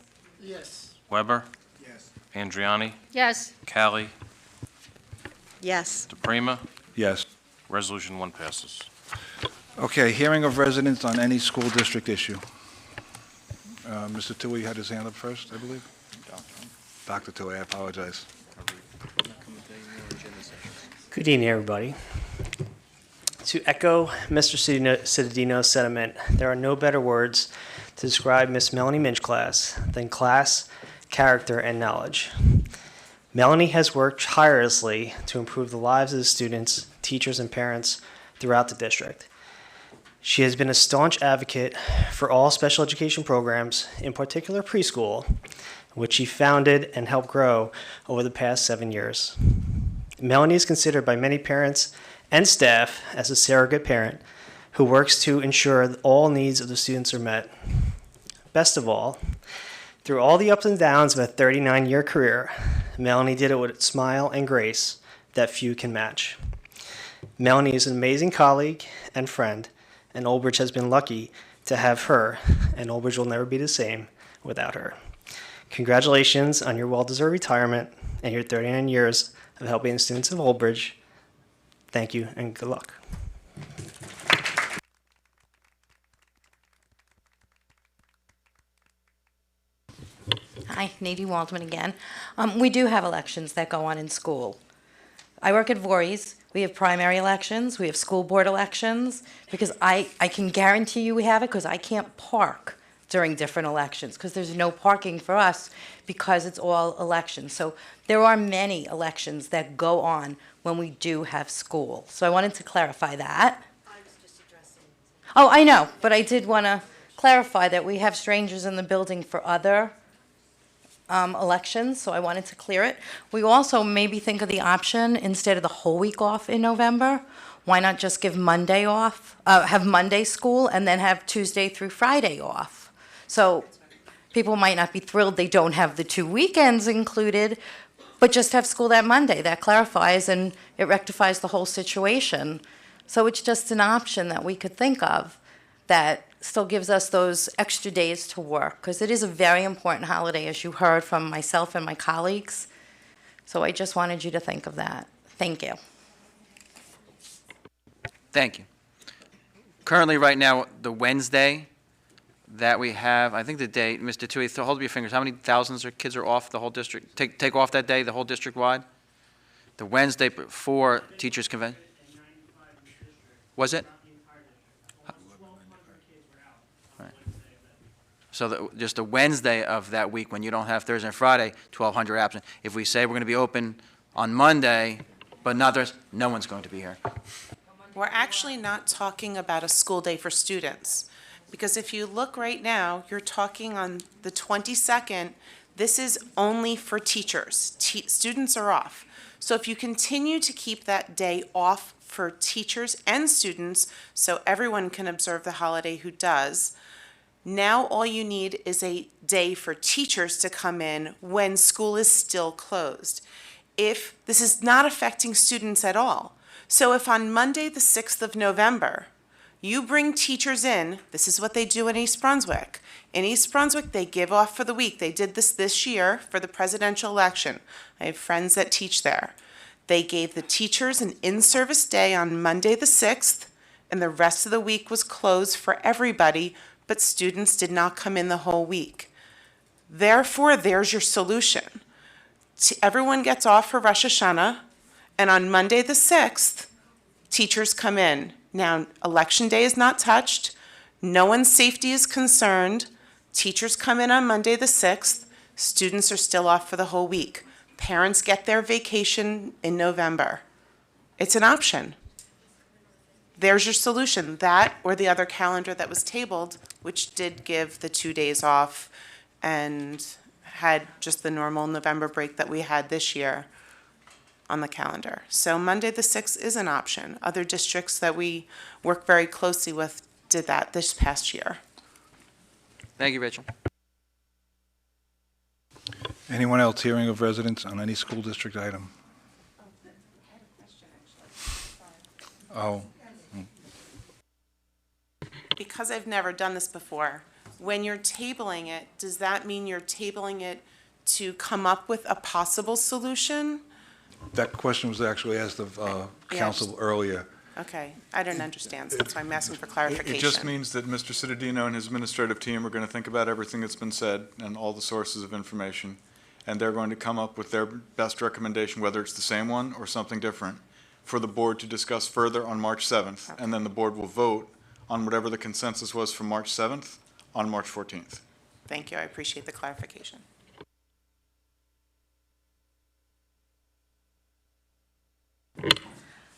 Yes. Weber? Yes. Andriani? Yes. Callie? Yes. DePrima? Yes. Resolution 1 passes. Okay, hearing of residents on any school district issue. Mr. Tui had his hand up first, I believe? Dr. Tui, I apologize. Good evening, everybody. To echo Mr. Citadino's sentiment, there are no better words to describe Miss Melanie Minchclass than class, character, and knowledge. Melanie has worked tirelessly to improve the lives of the students, teachers, and parents throughout the district. She has been a staunch advocate for all special education programs, in particular preschool, which she founded and helped grow over the past 7 years. Melanie is considered by many parents and staff as a surrogate parent who works to ensure that all needs of the students are met. Best of all, through all the ups and downs of a 39-year career, Melanie did it with a smile and grace that few can match. Melanie is an amazing colleague and friend, and Old Bridge has been lucky to have her, and Old Bridge will never be the same without her. Congratulations on your well-deserved retirement and your 39 years of helping the students of Old Bridge. Thank you and good luck. Hi, Navy Waldman again. We do have elections that go on in school. I work at Voorhees. We have primary elections, we have school board elections, because I can guarantee you we have it, because I can't park during different elections, because there's no parking for us, because it's all elections. So there are many elections that go on when we do have school. So I wanted to clarify that. Oh, I know, but I did want to clarify that we have strangers in the building for other elections, so I wanted to clear it. We also maybe think of the option, instead of the whole week off in November, why not just give Monday off, have Monday school, and then have Tuesday through Friday off? So people might not be thrilled they don't have the 2 weekends included, but just have school that Monday. That clarifies and it rectifies the whole situation. So it's just an option that we could think of that still gives us those extra days to work, because it is a very important holiday, as you heard from myself and my colleagues. So I just wanted you to think of that. Thank you. Thank you. Currently, right now, the Wednesday that we have, I think the day, Mr. Tui, hold up your fingers, how many thousands of kids are off the whole district? Take off that day, the whole district-wide? The Wednesday before teachers' convention? Was it? Right. So just the Wednesday of that week, when you don't have Thursday and Friday, 1,200 absent. If we say we're going to be open on Monday, but not Thursday, no one's going to be here. We're actually not talking about a school day for students, because if you look right now, you're talking on the 22nd, this is only for teachers. Students are off. So if you continue to keep that day off for teachers and students, so everyone can observe the holiday who does, now all you need is a day for teachers to come in when school is still closed. If this is not affecting students at all. So if on Monday, the 6th of November, you bring teachers in, this is what they do in East Brunswick. In East Brunswick, they give off for the week. They did this year for the presidential election. I have friends that teach there. They gave the teachers an in-service day on Monday the 6th, and the rest of the week was closed for everybody, but students did not come in the whole week. Therefore, there's your solution. Everyone gets off for Rosh Hashanah, and on Monday the 6th, teachers come in. Now, election day is not touched. No one's safety is concerned. Teachers come in on Monday the 6th. Students are still off for the whole week. Parents get their vacation in November. It's an option. There's your solution, that or the other calendar that was tabled, which did give the 2 days off and had just the normal November break that we had this year on the calendar. So Monday the 6th is an option. Other districts that we work very closely with did that this past year. Thank you, Rachel. Anyone else hearing of residents on any school district item? Oh. Because I've never done this before, when you're tabling it, does that mean you're tabling it to come up with a possible solution? That question was actually asked of council earlier. Okay, I didn't understand, so that's why I'm asking for clarification. It just means that Mr. Cittadino and his administrative team are going to think about everything that's been said and all the sources of information, and they're going to come up with their best recommendation, whether it's the same one or something different, for the board to discuss further on March 7th, and then the board will vote on whatever the consensus was for March 7th on March 14th. Thank you, I appreciate the clarification.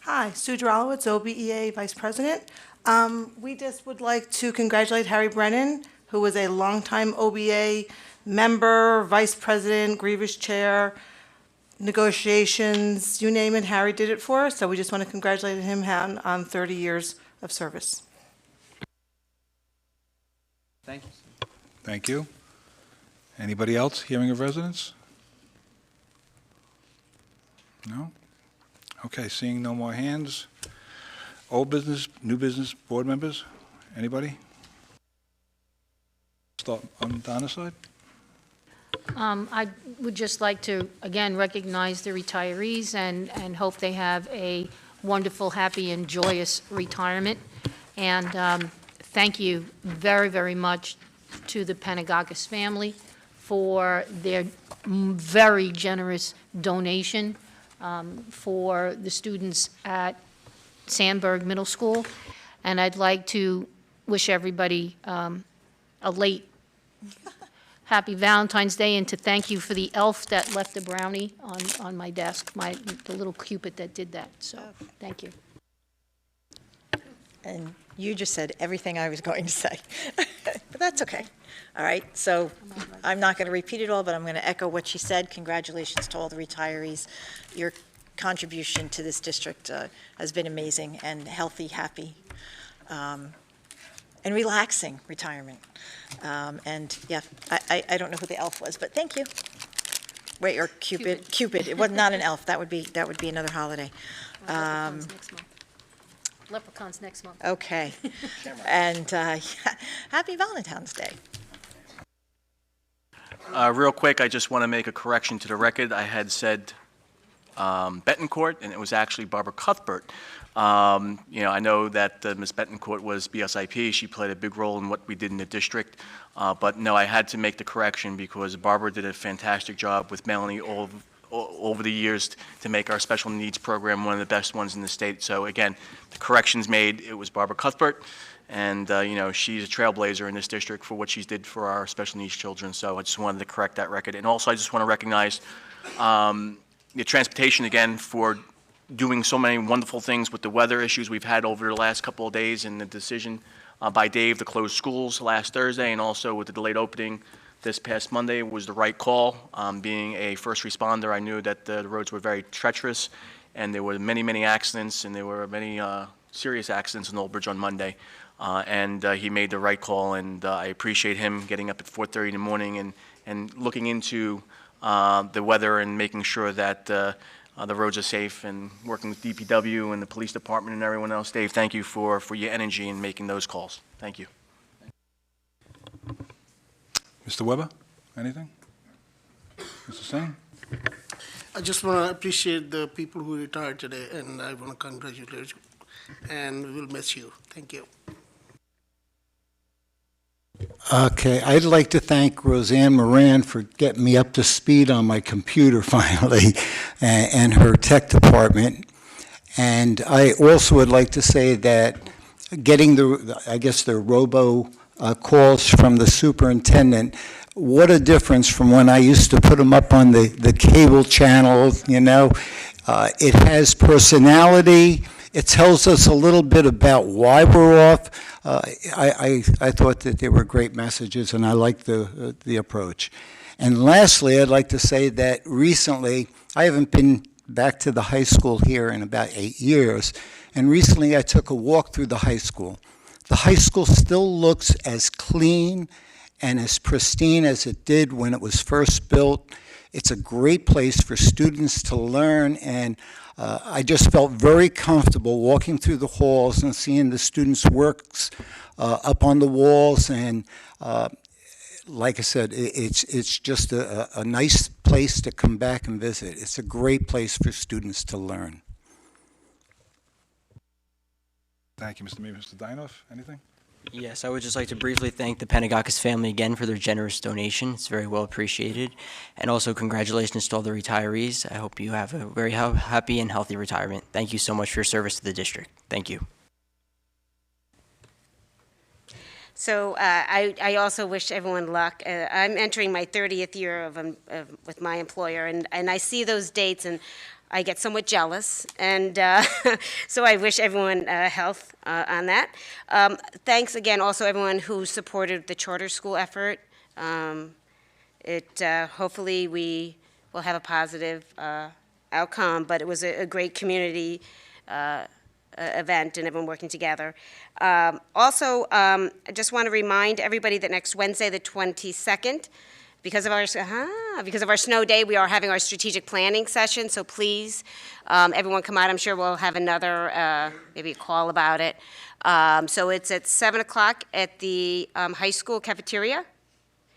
Hi, Sue Drolowitz, OBEA Vice President. We just would like to congratulate Harry Brennan, who was a longtime OBA member, Vice President, Grievous Chair, negotiations, you name it, Harry did it for us. So we just want to congratulate him on 30 years of service. Thank you. Thank you. Anybody else hearing of residents? No? Okay, seeing no more hands. Old business, new business, board members? Anybody? Start on Donna's side. I would just like to, again, recognize the retirees and hope they have a wonderful, happy, and joyous retirement. And thank you very, very much to the Panagakis family for their very generous donation for the students at Sandburg Middle School. And I'd like to wish everybody a late happy Valentine's Day, and to thank you for the elf that left a brownie on my desk, the little Cupid that did that. So, thank you. And you just said everything I was going to say, but that's okay. All right, so I'm not going to repeat it all, but I'm going to echo what she said. Congratulations to all the retirees. Your contribution to this district has been amazing, and healthy, happy, and relaxing retirement. And yeah, I don't know who the elf was, but thank you. Wait, or Cupid. Cupid. It was not an elf. That would be another holiday. Leprechauns next month. Okay. And happy Valentine's Day. Real quick, I just want to make a correction to the record. I had said Betancourt, and it was actually Barbara Cuthbert. I know that Ms. Betancourt was BSIP. She played a big role in what we did in the district. But no, I had to make the correction because Barbara did a fantastic job with Melanie over the years to make our special needs program one of the best ones in the state. So again, the corrections made, it was Barbara Cuthbert. And, she's a trailblazer in this district for what she's did for our special needs children. So I just wanted to correct that record. And also, I just want to recognize the transportation again for doing so many wonderful things with the weather issues we've had over the last couple of days, and the decision by Dave to close schools last Thursday, and also with the delayed opening this past Monday was the right call. Being a first responder, I knew that the roads were very treacherous, and there were many, many accidents, and there were many serious accidents in Old Bridge on Monday. And he made the right call, and I appreciate him getting up at 4:30 in the morning and looking into the weather and making sure that the roads are safe, and working with DPW and the police department and everyone else. Dave, thank you for your energy in making those calls. Thank you. Mr. Weber, anything? Mr. Singh? I just want to appreciate the people who retired today, and I want to congratulate you, and we will miss you. Thank you. Okay, I'd like to thank Roseanne Moran for getting me up to speed on my computer finally, and her tech department. And I also would like to say that getting the robo calls from the superintendent, what a difference from when I used to put them up on the cable channel, It has personality. It tells us a little bit about why we're off. I thought that they were great messages, and I liked the approach. And lastly, I'd like to say that recently, I haven't been back to the high school here in about 8 years, and recently I took a walk through the high school. The high school still looks as clean and as pristine as it did when it was first built. It's a great place for students to learn, and I just felt very comfortable walking through the halls and seeing the students' works up on the walls. And like I said, it's just a nice place to come back and visit. It's a great place for students to learn. Thank you, Mr. Meehan. Mr. Dinoff, anything? Yes, I would just like to briefly thank the Panagakis family again for their generous donation. It's very well appreciated. And also congratulations to all the retirees. I hope you have a very happy and healthy retirement. Thank you so much for your service to the district. Thank you. So I also wish everyone luck. I'm entering my 30th year with my employer, and I see those dates, and I get somewhat jealous, and so I wish everyone health on that. Thanks again also everyone who supported the charter school effort. Hopefully we will have a positive outcome, but it was a great community event and everyone working together. Also, I just want to remind everybody that next Wednesday, the 22nd, because of our snow day, we are having our strategic planning session, so please, everyone come out. I'm sure we'll have another, maybe a call about it. So it's at 7 o'clock at the high school cafeteria.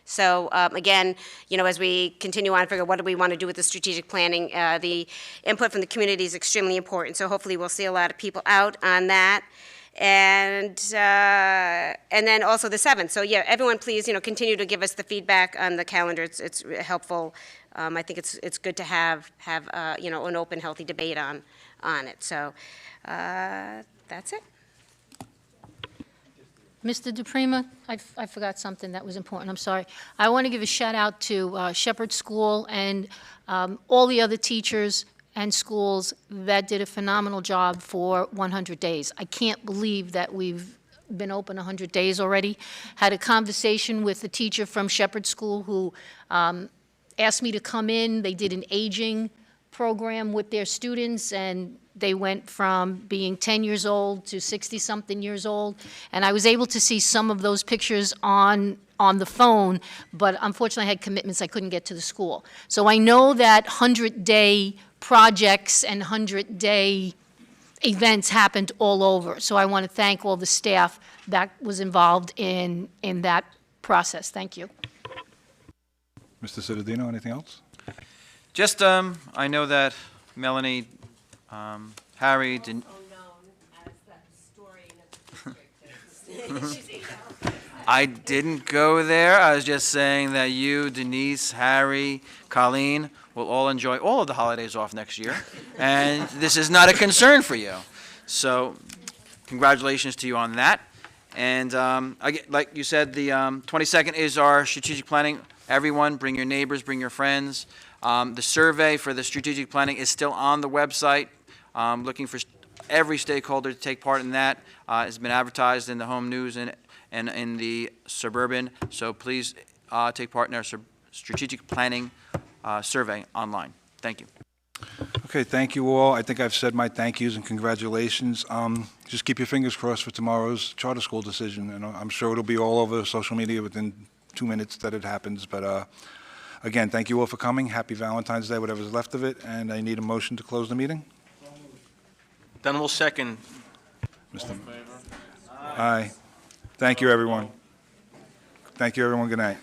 So again, as we continue on, figure out what do we want to do with the strategic planning, the input from the community is extremely important. So hopefully we'll see a lot of people out on that. and then also the 7th. So yeah, everyone please, continue to give us the feedback on the calendar. It's helpful. I think it's good to have an open, healthy debate on it. So that's it. Mr. DePrima, I forgot something that was important, I'm sorry. I want to give a shout out to Shepherd School and all the other teachers and schools that did a phenomenal job for 100 days. I can't believe that we've been open 100 days already. Had a conversation with a teacher from Shepherd School who asked me to come in. They did an aging program with their students, and they went from being 10 years old to 60-something years old. And I was able to see some of those pictures on the phone, but unfortunately I had commitments. I couldn't get to the school. So I know that 100-day projects and 100-day events happened all over. So I want to thank all the staff that was involved in that process. Thank you. Mr. Cittadino, anything else? Just, I know that Melanie, Harry, I didn't go there. I was just saying that you, Denise, Harry, Colleen will all enjoy all of the holidays off next year, and this is not a concern for you. So, congratulations to you on that. And like you said, the 22nd is our strategic planning. Everyone, bring your neighbors, bring your friends. The survey for the strategic planning is still on the website. Looking for every stakeholder to take part in that. It's been advertised in the home news and in the suburban. So please take part in our strategic planning survey online. Thank you. Okay, thank you all. I think I've said my thank yous and congratulations. Just keep your fingers crossed for tomorrow's charter school decision, and I'm sure it'll be all over social media within 2 minutes that it happens. But again, thank you all for coming. Happy Valentine's Day, whatever's left of it, and I need a motion to close the meeting. Then we'll second. Mr. Aye. Thank you, everyone. Thank you, everyone. Good night.